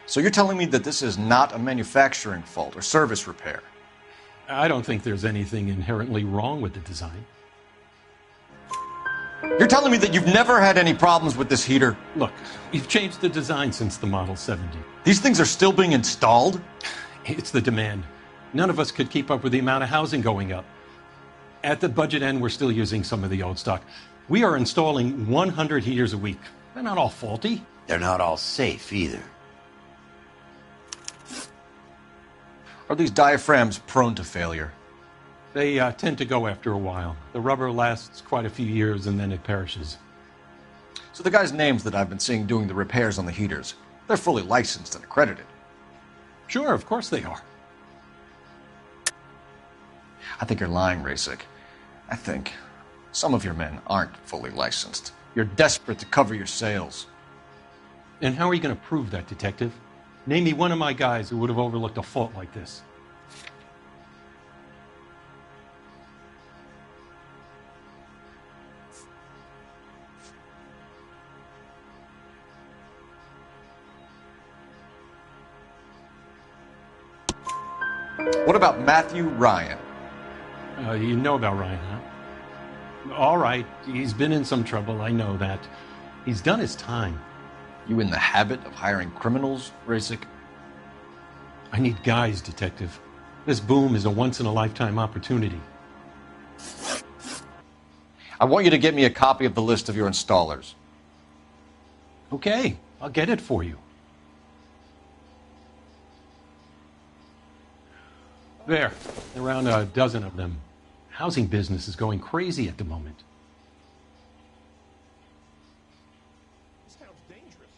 So you're telling me that this is not a manufacturing fault or service repair? I don't think there's anything inherently wrong with the design. You're telling me that you've never had any problems with this heater? Look, we've changed the design since the Model 70. These things are still being installed? It's the demand. None of us could keep up with the amount of housing going up. At the budget end, we're still using some of the old stock. We are installing 100 heaters a week. They're not all faulty. They're not all safe either. Are these diaphragms prone to failure? They tend to go after a while. The rubber lasts quite a few years and then it perishes. So the guys' names that I've been seeing doing the repairs on the heaters, they're fully licensed and accredited. Sure, of course they are. I think you're lying, Rasik. I think some of your men aren't fully licensed. You're desperate to cover your sales. And how are you going to prove that, Detective? Name me one of my guys who would have overlooked a fault like this. What about Matthew Ryan? You know about Ryan, huh? All right, he's been in some trouble, I know that. He's done his time. You in the habit of hiring criminals, Rasik? I need guys, Detective. This boom is a once-in-a-lifetime opportunity. I want you to get me a copy of the list of your installers. Okay, I'll get it for you. There, around a dozen of them. Housing business is going crazy at the moment. This town's dangerous.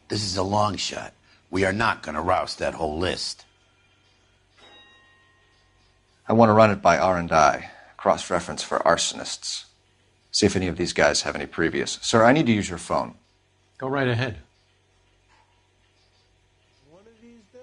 This is a long shot. We are not going to roust that whole list. I want to run it by R&I, cross-reference for arsonists. See if any of these guys have any previous. Sir, I need to use your phone. Go right ahead. One of these days.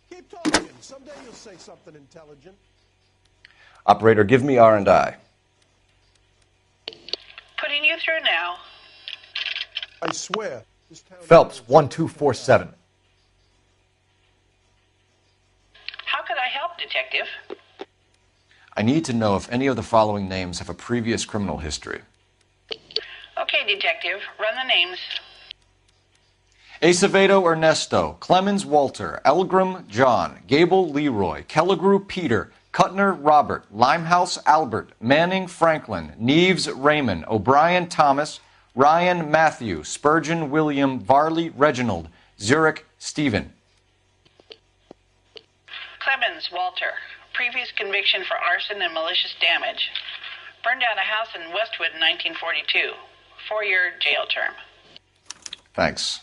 Keep talking. Someday you'll say something intelligent. Operator, give me R&I. Putting you through now. I swear. This town Phelps, 1247. How could I help, Detective? I need to know if any of the following names have a previous criminal history. Okay, Detective, run the names. Acevedo Ernesto, Clemens Walter, Elgram John, Gable Leroy, Kelligrew Peter, Cutner Robert, Limehouse Albert, Manning Franklin, Neves Raymond, O'Brien Thomas, Ryan Matthew, Spurgeon William, Varley Reginald, Zurich Stephen. Clemens Walter. Previous conviction for arson and malicious damage. Burned down a house in Westwood in 1942. 4-year jail term. Thanks.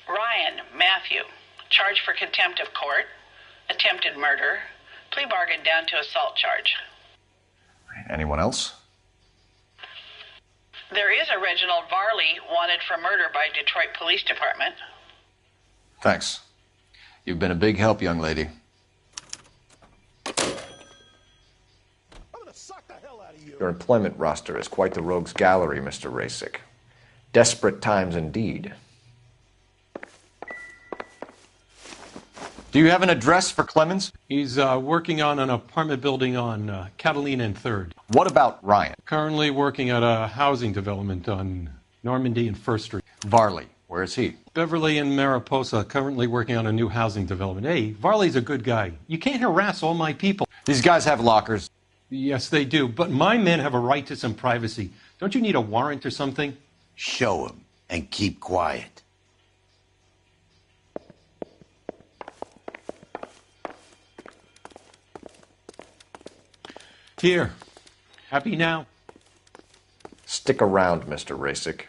Ryan Matthew. Charged for contempt of court. Attempted murder. Plea bargain down to assault charge. Anyone else? There is a Reginald Varley wanted for murder by Detroit Police Department. Thanks. You've been a big help, young lady. I'm gonna suck the hell out of you. Your employment roster is quite the rogues gallery, Mr. Rasik. Desperate times indeed. Do you have an address for Clemens? He's working on an apartment building on Catalina and 3rd. What about Ryan? Currently working at a housing development on Normandy and 1st Street. Varley, where is he? Beverly and Mariposa, currently working on a new housing development. Hey, Varley's a good guy. You can't harass all my people. These guys have lockers. Yes, they do, but my men have a right to some privacy. Don't you need a warrant or something? Show him and keep quiet. Here. Happy now? Stick around, Mr. Rasik.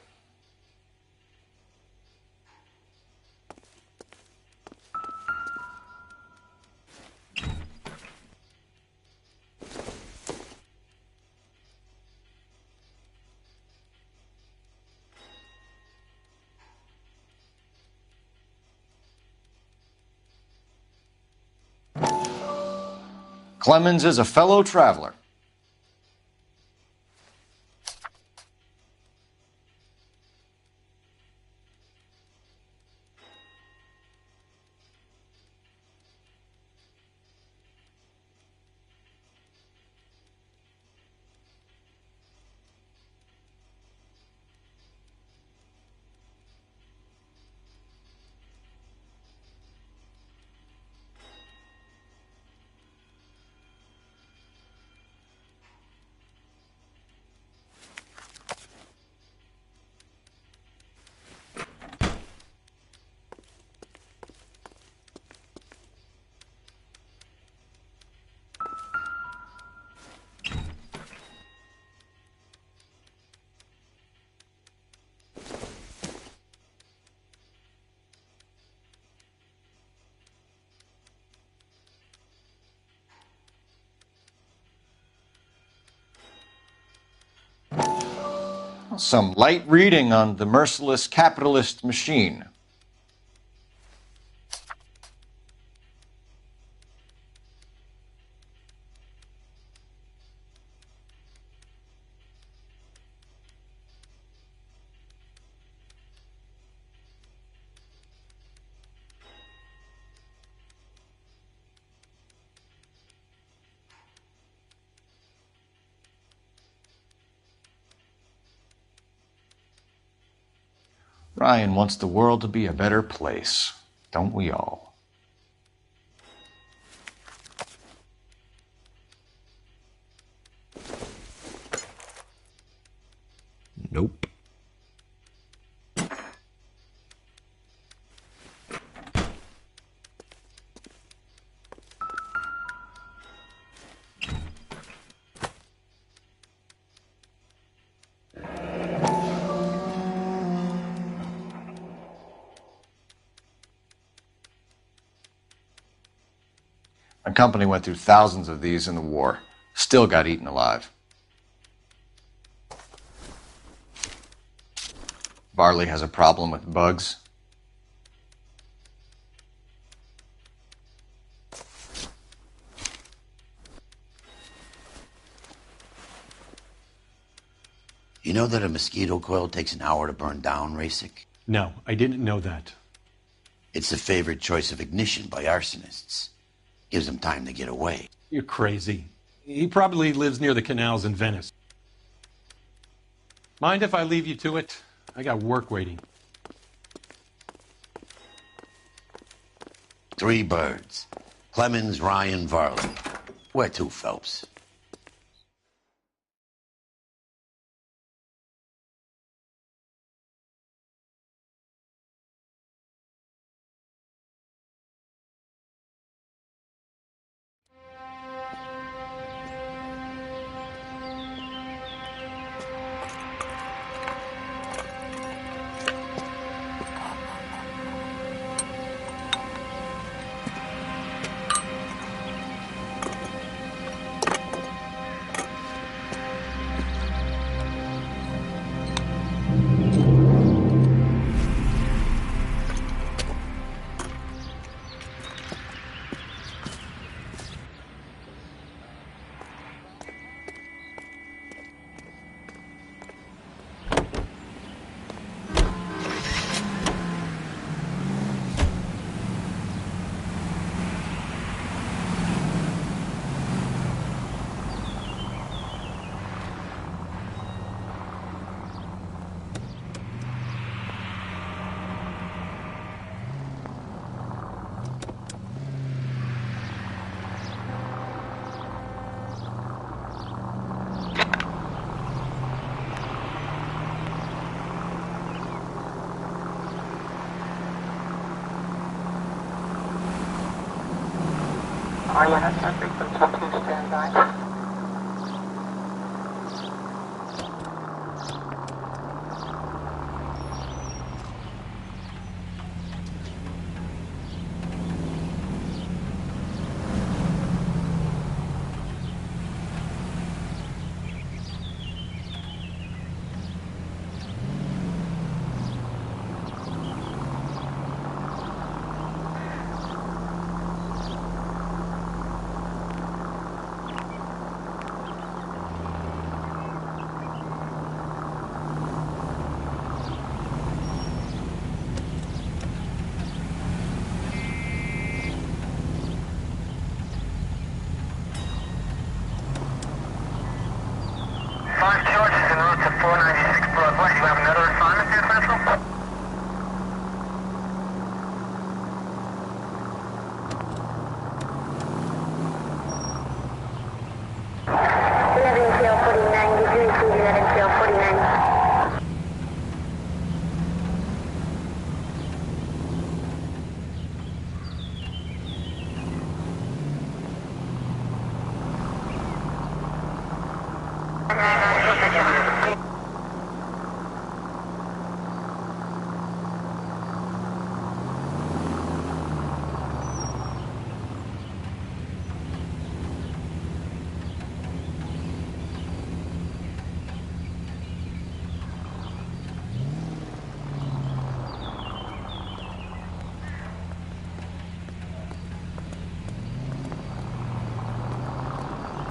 Clemens is a fellow traveler. Some light reading on the merciless capitalist machine. Ryan wants the world to be a better place. Don't we all? Nope. My company went through thousands of these in the war. Still got eaten alive. Varley has a problem with bugs. You know that a mosquito coil takes an hour to burn down, Rasic? No, I didn't know that. It's the favorite choice of ignition by arsonists. Gives them time to get away. You're crazy. He probably lives near the canals in Venice. Mind if I leave you to it? I got work waiting. 3 birds. Clemens, Ryan, Varley. Where to, Phelps? Arlena, frequency 2, stand by.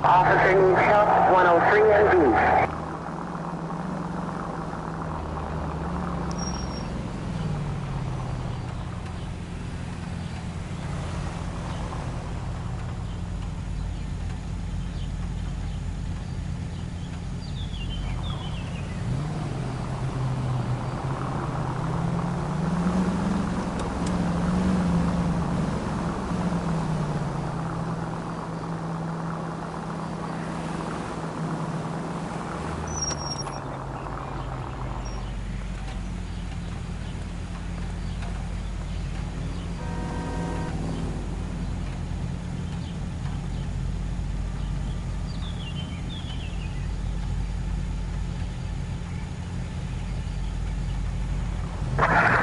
Officer needs help, 103 and D.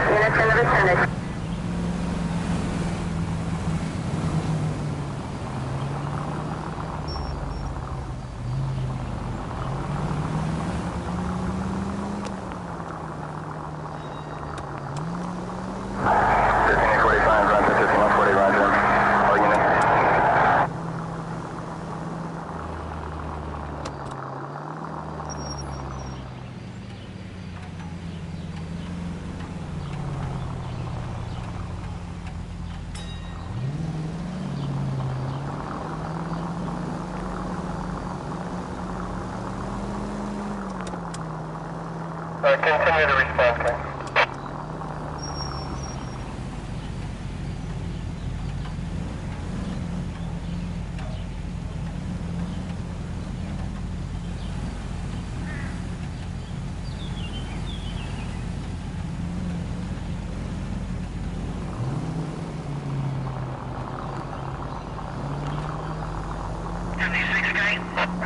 Units in the vicinity. Continue to respond, Ken.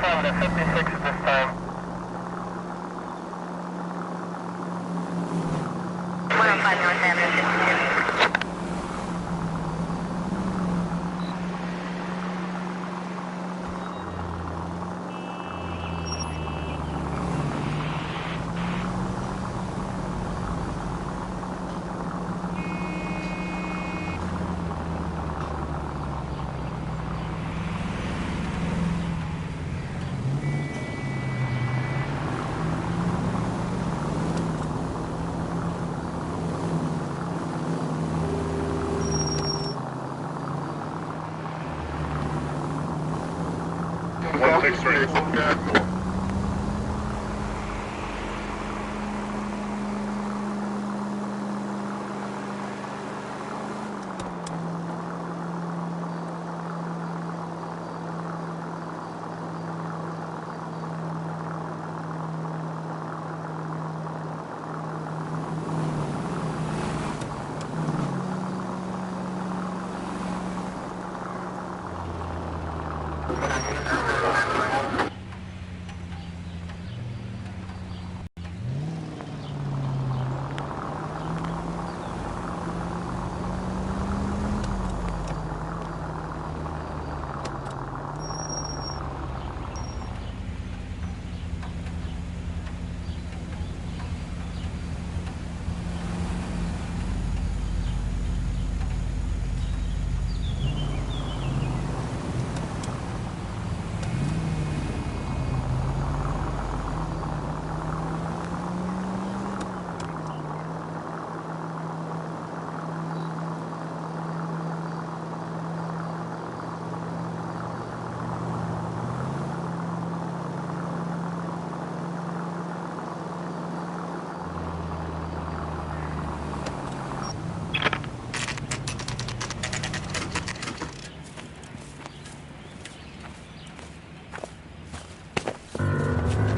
Found a 56 at this time. 105 North Avenue, 52.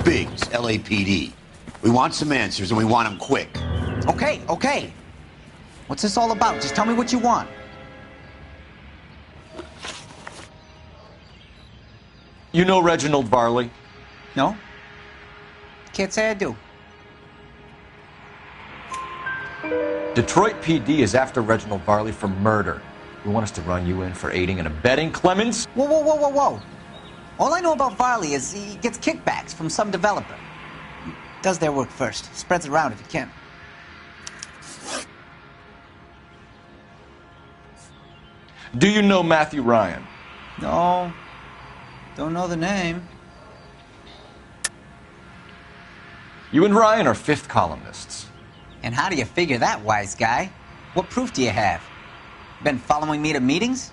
Biggs, LAPD. We want some answers, and we want them quick. Okay. What's this all about? Just tell me what you want. You know Reginald Varley? No? Can't say I do. Detroit PD is after Reginald Varley for murder. You want us to run you in for aiding and abetting Clemens? Whoa. All I know about Varley is he gets kickbacks from some developer. He does their work first. Spreads it around if he can. Do you know Matthew Ryan? No. Don't know the name. You and Ryan are fifth columnists. And how do you figure that, wise guy? What proof do you have? Been following me to meetings?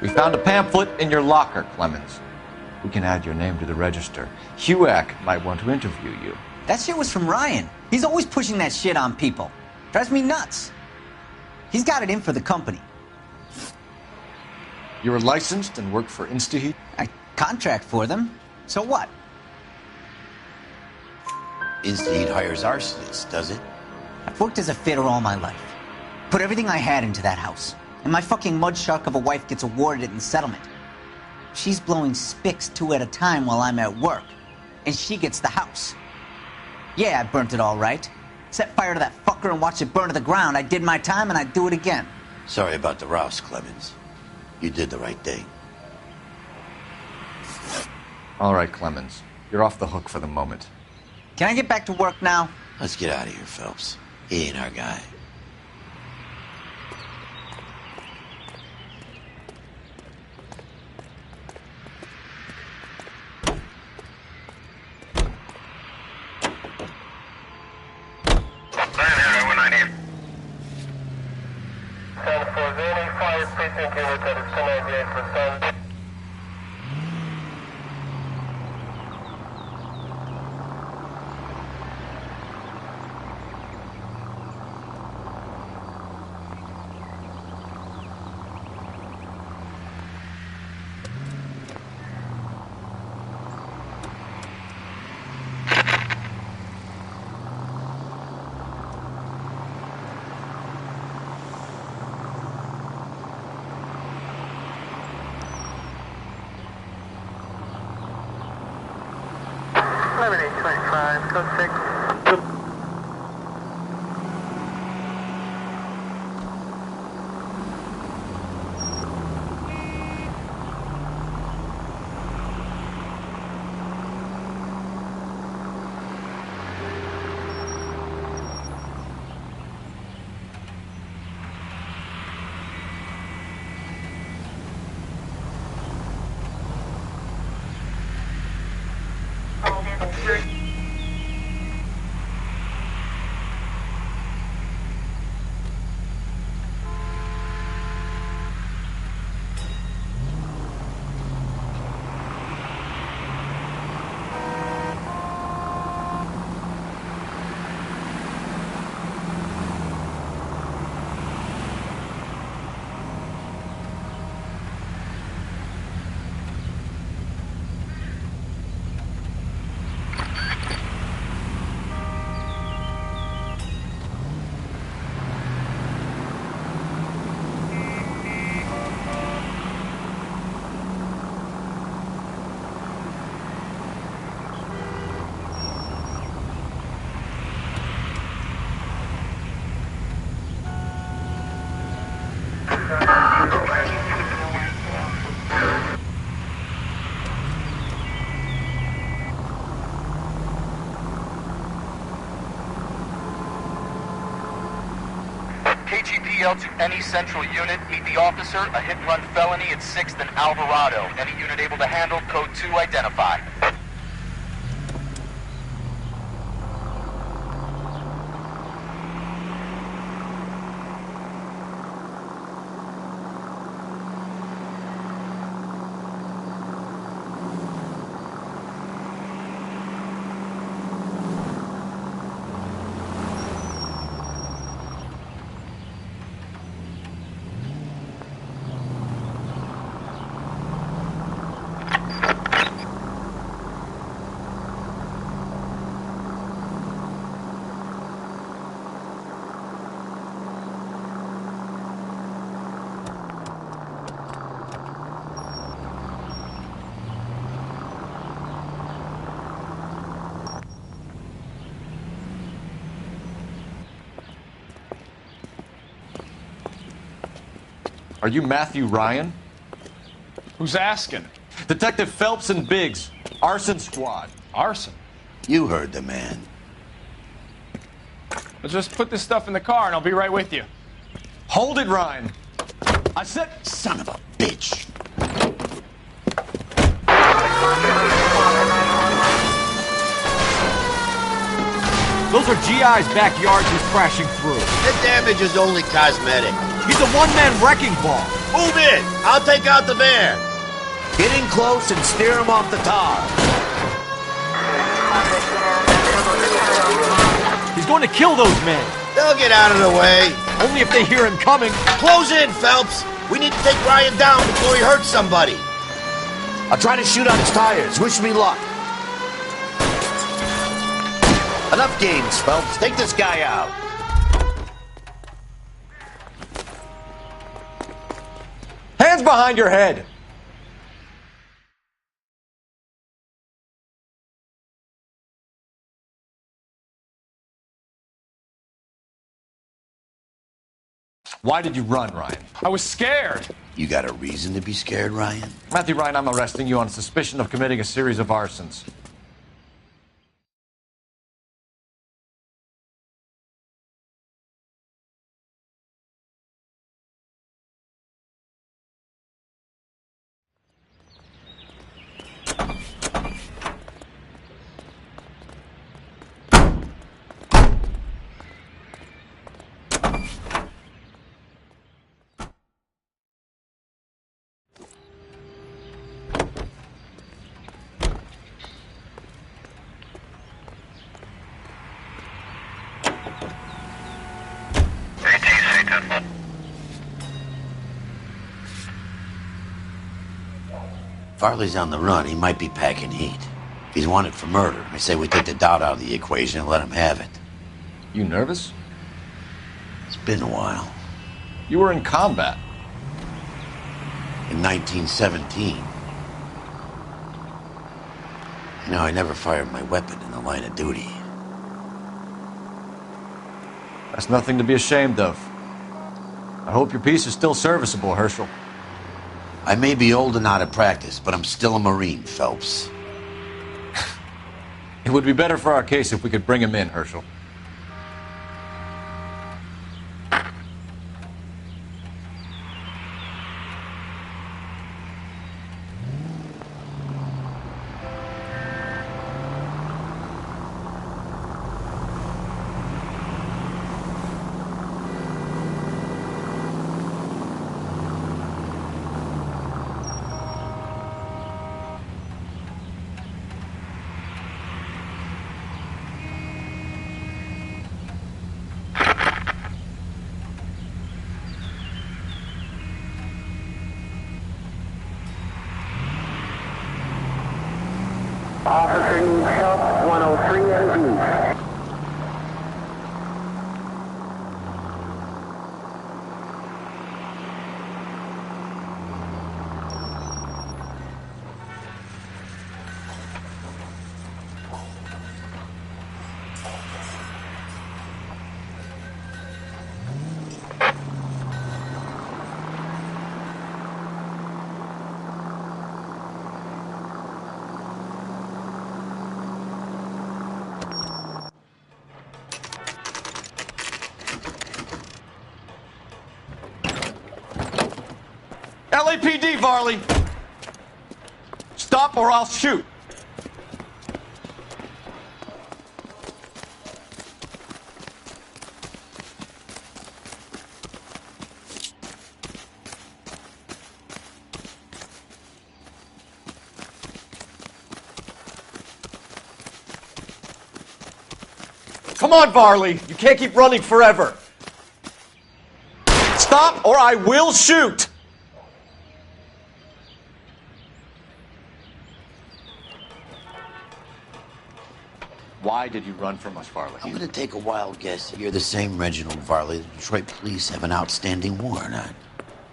We found a pamphlet in your locker, Clemens. We can add your name to the register. HUAC might want to interview you. That shit was from Ryan. He's always pushing that shit on people. Drives me nuts. He's got it in for the company. You're licensed and work for InstaHeat? I contract for them. So what? InstaHeat hires arsonists, does it? I've worked as a fitter all my life. Put everything I had into that house. And my fucking mudshark of a wife gets awarded it in settlement. She's blowing spics 2 at a time while I'm at work. And she gets the house. Yeah, I burnt it all right. Set fire to that fucker and watched it burn to the ground. I did my time and I'd do it again. Sorry about the rouse, Clemens. You did the right thing. All right, Clemens. You're off the hook for the moment. Can I get back to work now? Let's get out of here, Phelps. He ain't our guy. KGPL to any central unit. Meet the officer, a hit-and-run felony at 6th and Alvarado. Any unit able to handle, code 2 identify. Are you Matthew Ryan? Who's asking? Detective Phelps and Biggs, arson squad. Arson? You heard the man. Let's just put this stuff in the car and I'll be right with you. Hold it, Ryan. I said... Son of a bitch. Those are GI's backyards he's crashing through. The damage is only cosmetic. He's a one-man wrecking ball. Move in. I'll take out the van. Get in close and steer him off the tar. He's going to kill those men. They'll get out of the way. Only if they hear him coming. Close in, Phelps. We need to take Ryan down before he hurts somebody. I'll try to shoot out his tires. Wish me luck. Enough games, Phelps. Take this guy out. Hands behind your head. Why did you run, Ryan? I was scared. You got a reason to be scared, Ryan? Matthew Ryan, I'm arresting you on suspicion of committing a series of arsons. Farley's on the run. He might be packing heat. If he's wanted for murder, I say we take the doubt out of the equation and let him have it. You nervous? It's been a while. You were in combat. In 1917. You know, I never fired my weapon in the line of duty. That's nothing to be ashamed of. I hope your piece is still serviceable, Herschel. I may be old and out of practice, but I'm still a Marine, Phelps. It would be better for our case if we could bring him in, Herschel. Officer needs help, 103 ND. LAPD, Varley! Stop or I'll shoot! Come on, Varley! You can't keep running forever! Stop or I will shoot! Why did you run from us, Varley? I'm going to take a wild guess that you're the same Reginald Varley the Detroit police have an outstanding warrant on.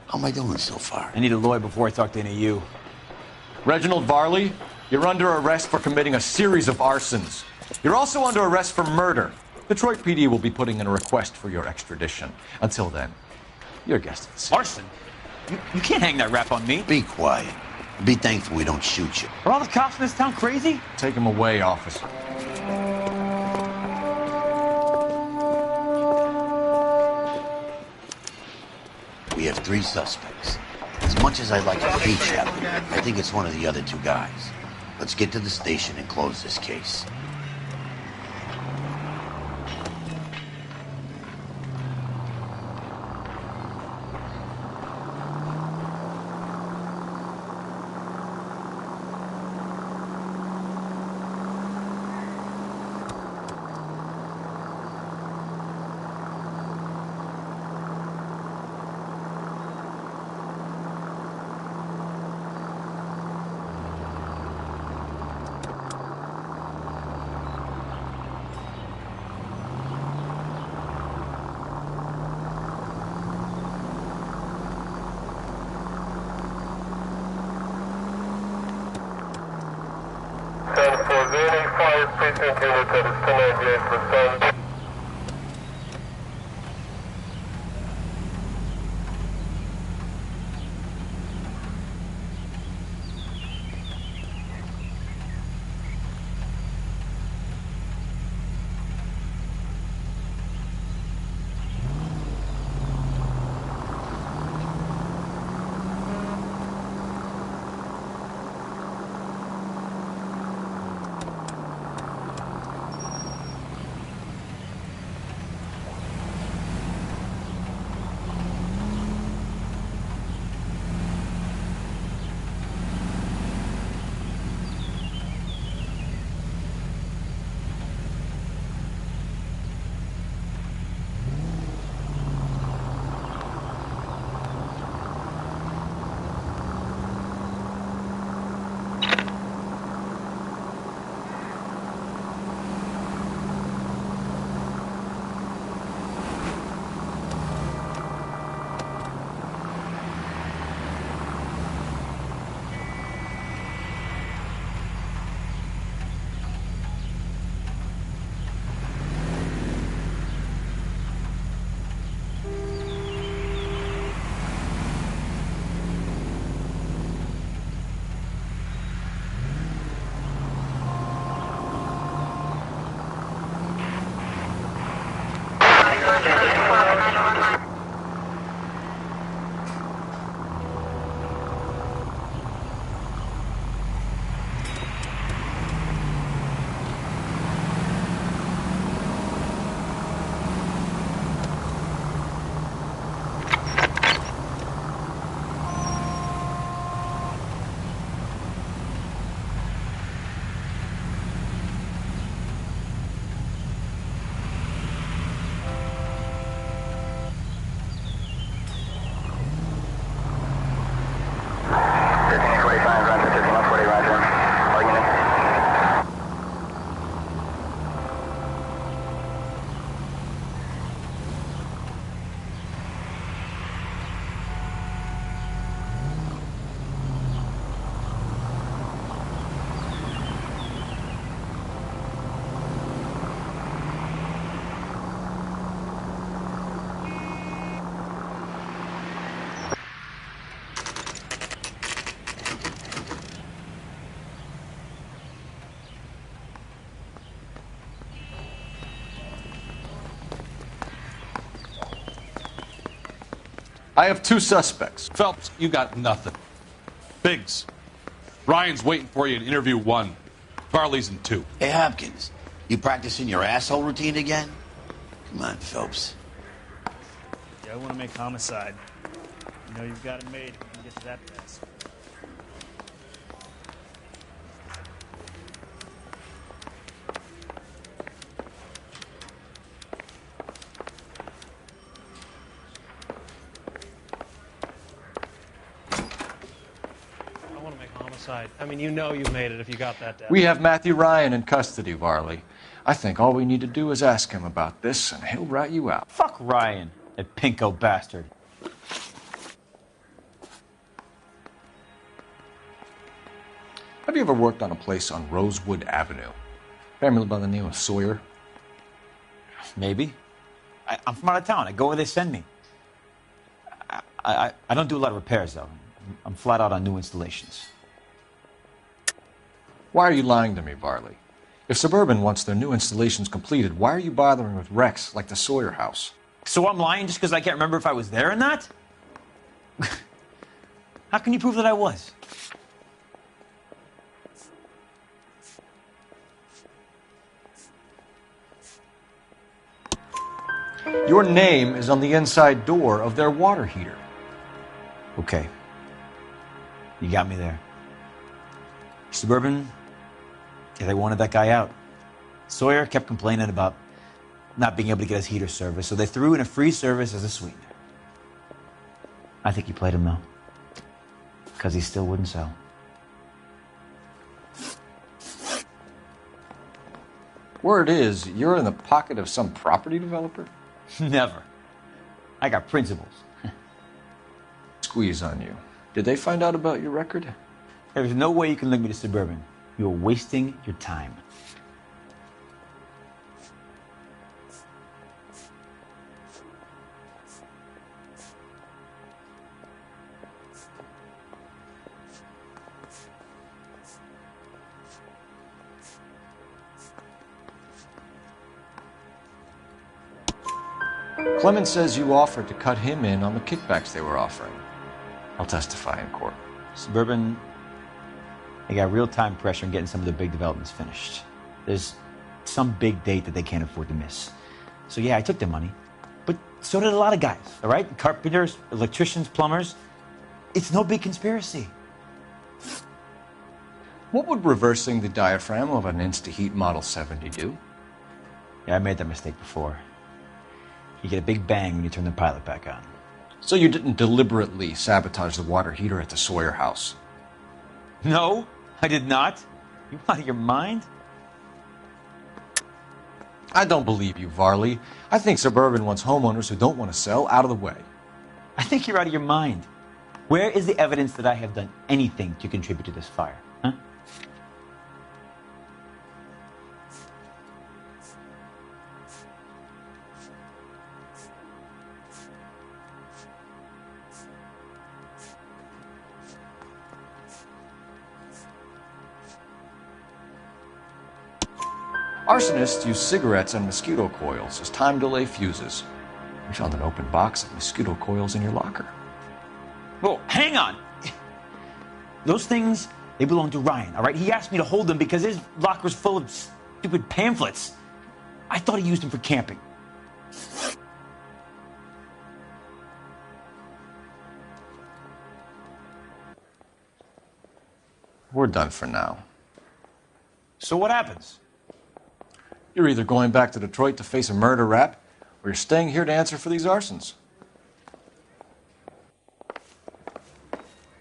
How am I doing so far? I need a lawyer before I talk to any of you. Reginald Varley, you're under arrest for committing a series of arsons. You're also under arrest for murder. Detroit PD will be putting in a request for your extradition. Until then, your guest at the scene. Arson? You can't hang that rap on me. Be quiet. Be thankful we don't shoot you. Are all the cops in this town crazy? Take him away, officer. We have 3 suspects. As much as I'd like to hate Chaplin, I think it's one of the other 2 guys. Let's get to the station and close this case. Precinct unit that is 1098 for 7. I have 2 suspects. Phelps, you got nothing. Biggs, Ryan's waiting for you in interview 1. Farley's in 2. Hey, Hopkins, you practicing your asshole routine again? Come on, Phelps. Yeah, I want to make homicide. You know you've got it made if you can get to that pass. I mean, you know you made it if you got that down. We have Matthew Ryan in custody, Varley. I think all we need to do is ask him about this, and he'll rat you out. Fuck Ryan, that pinko bastard. Have you ever worked on a place on Rosewood Avenue? Family by the name of Sawyer? Maybe. I'm from out of town. I go where they send me. I don't do a lot of repairs, though. I'm flat out on new installations. Why are you lying to me, Varley? If Suburban wants their new installations completed, why are you bothering with wrecks like the Sawyer house? So I'm lying just because I can't remember if I was there or not? How can you prove that I was? Your name is on the inside door of their water heater. Okay. You got me there. Suburban, yeah, they wanted that guy out. Sawyer kept complaining about not being able to get his heater service, so they threw in a free service as a sweetener. I think he played him, though, because he still wouldn't sell. Word is, you're in the pocket of some property developer? Never. I got principles. Squeeze on you. Did they find out about your record? There's no way you can link me to Suburban. You're wasting your time. Clemens says you offered to cut him in on the kickbacks they were offering. I'll testify in court. Suburban, they got real-time pressure on getting some of the big developments finished. There's some big date that they can't afford to miss. So yeah, I took their money. But so did a lot of guys, all right? Carpenters, electricians, plumbers. It's no big conspiracy. What would reversing the diaphragm of an Insta-Heat Model 70 do? Yeah, I made that mistake before. You get a big bang when you turn the pilot back on. So you didn't deliberately sabotage the water heater at the Sawyer house? No, I did not. You out of your mind? I don't believe you, Varley. I think Suburban wants homeowners who don't want to sell out of the way. I think you're out of your mind. Where is the evidence that I have done anything to contribute to this fire? Huh? Arsonists use cigarettes and mosquito coils as time delay fuses. We found an open box of mosquito coils in your locker. Whoa, hang on! Those things, they belong to Ryan, all right? He asked me to hold them because his locker's full of stupid pamphlets. I thought he used them for camping. We're done for now. So what happens? You're either going back to Detroit to face a murder rap, or you're staying here to answer for these arsons.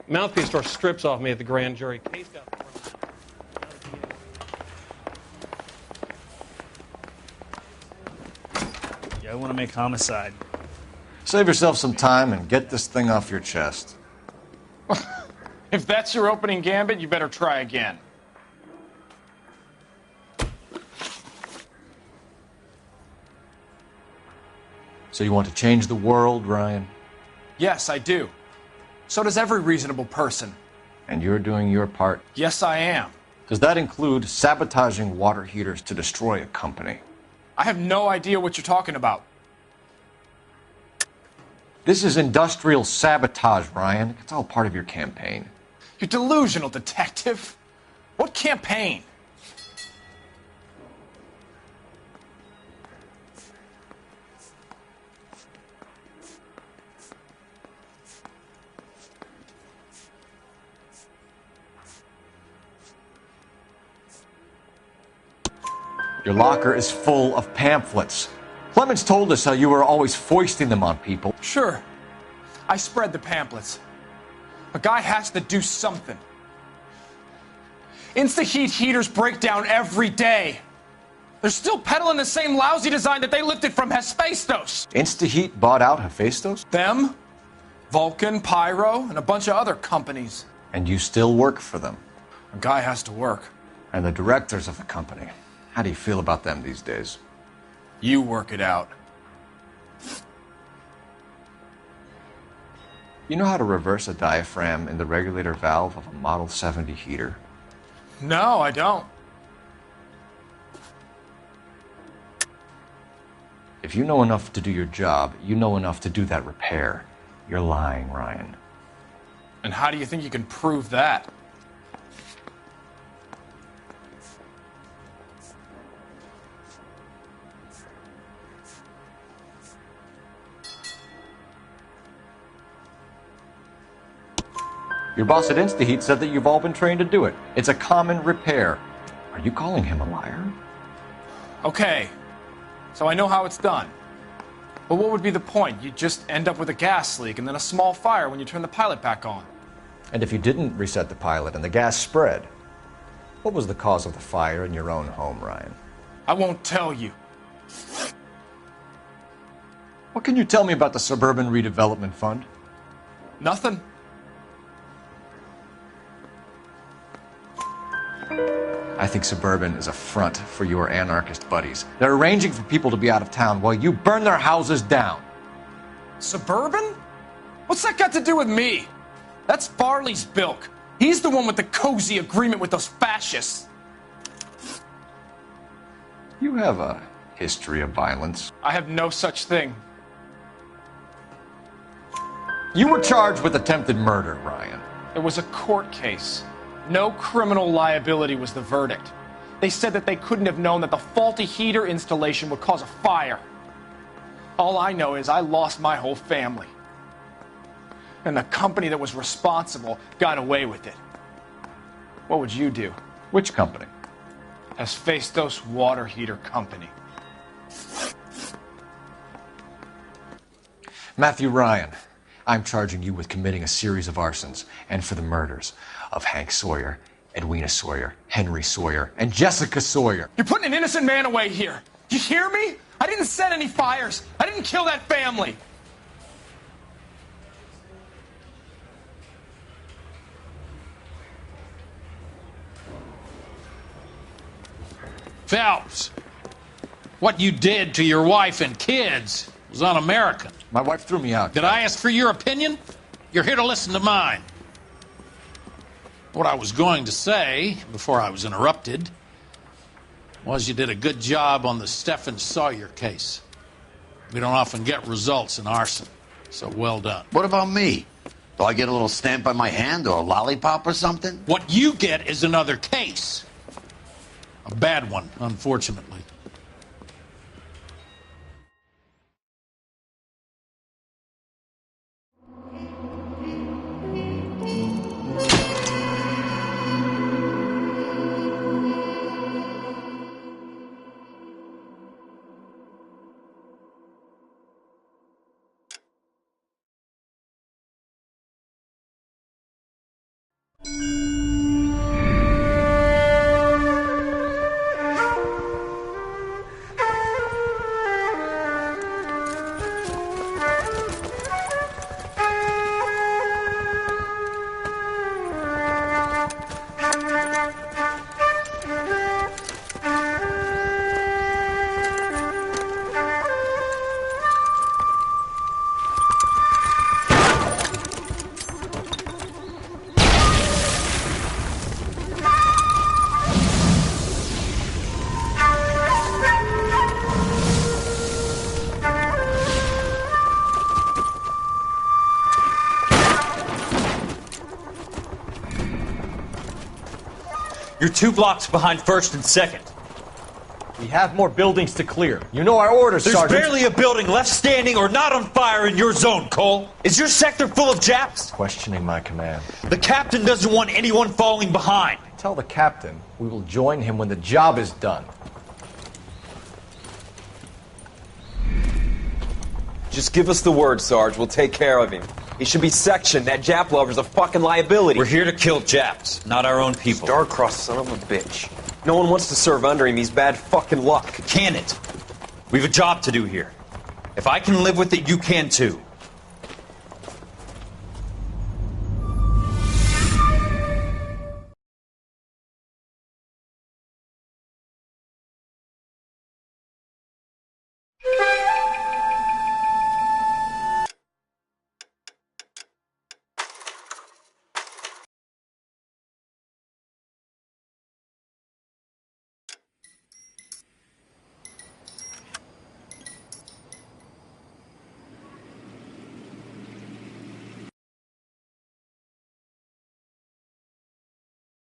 Mouthpiece tore strips off me at the grand jury. Case got Yeah, I want to make homicide. Save yourself some time and get this thing off your chest. If that's your opening gambit, you better try again. So you want to change the world, Ryan? Yes, I do. So does every reasonable person. And you're doing your part? Yes, I am. Does that include sabotaging water heaters to destroy a company? I have no idea what you're talking about. This is industrial sabotage, Ryan. It's all part of your campaign. You're delusional, detective. What campaign? Your locker is full of pamphlets. Clemens told us how you were always foisting them on people. Sure. I spread the pamphlets. A guy has to do something. Insta-Heat heaters break down every day. They're still peddling the same lousy design that they lifted from Hephaestus. Insta-Heat bought out Hephaestus? Them, Vulcan, Pyro, and a bunch of other companies. And you still work for them? A guy has to work. And the directors of the company. How do you feel about them these days? You work it out. You know how to reverse a diaphragm in the regulator valve of a Model 70 heater? No, I don't. If you know enough to do your job, you know enough to do that repair. You're lying, Ryan. And how do you think you can prove that? Your boss at InstaHeat said that you've all been trained to do it. It's a common repair. Are you calling him a liar? Okay, so I know how it's done. But what would be the point? You just end up with a gas leak and then a small fire when you turn the pilot back on. And if you didn't reset the pilot and the gas spread, what was the cause of the fire in your own home, Ryan? I won't tell you. What can you tell me about the Suburban Redevelopment Fund? Nothing. I think Suburban is a front for your anarchist buddies. They're arranging for people to be out of town while you burn their houses down. Suburban? What's that got to do with me? That's Farley's bilk. He's the one with the cozy agreement with those fascists. You have a history of violence. I have no such thing. You were charged with attempted murder, Ryan. It was a court case. No criminal liability was the verdict. They said that they couldn't have known that the faulty heater installation would cause a fire. All I know is I lost my whole family. And the company that was responsible got away with it. What would you do? Which company? Hephaestus Water Heater Company. Matthew Ryan, I'm charging you with committing a series of arsons and for the murders of Hank Sawyer, Edwina Sawyer, Henry Sawyer, and Jessica Sawyer. You're putting an innocent man away here. You hear me? I didn't set any fires. I didn't kill that family. Phelps, what you did to your wife and kids was un-American. My wife threw me out. Did I ask for your opinion? You're here to listen to mine. What I was going to say, before I was interrupted, was you did a good job on the Stephen Sawyer case. We don't often get results in arson, so well done. What about me? Do I get a little stamp by my hand or a lollipop or something? What you get is another case. A bad one, unfortunately. You're 2 blocks behind 1st and 2nd. We have more buildings to clear. You know our orders, There's Sergeant. barely a building left standing or not on fire in your zone, Cole. Is your sector full of Japs? Questioning my command. The captain doesn't want anyone falling behind. Tell the captain we will join him when the job is done. Just give us the word, Sarge. We'll take care of him. He should be sectioned. That Jap lover's a fucking liability. We're here to kill Japs, not our own people. Star-crossed son of a bitch. No one wants to serve under him. He's bad fucking luck. Can it? We've a job to do here. If I can live with it, you can too.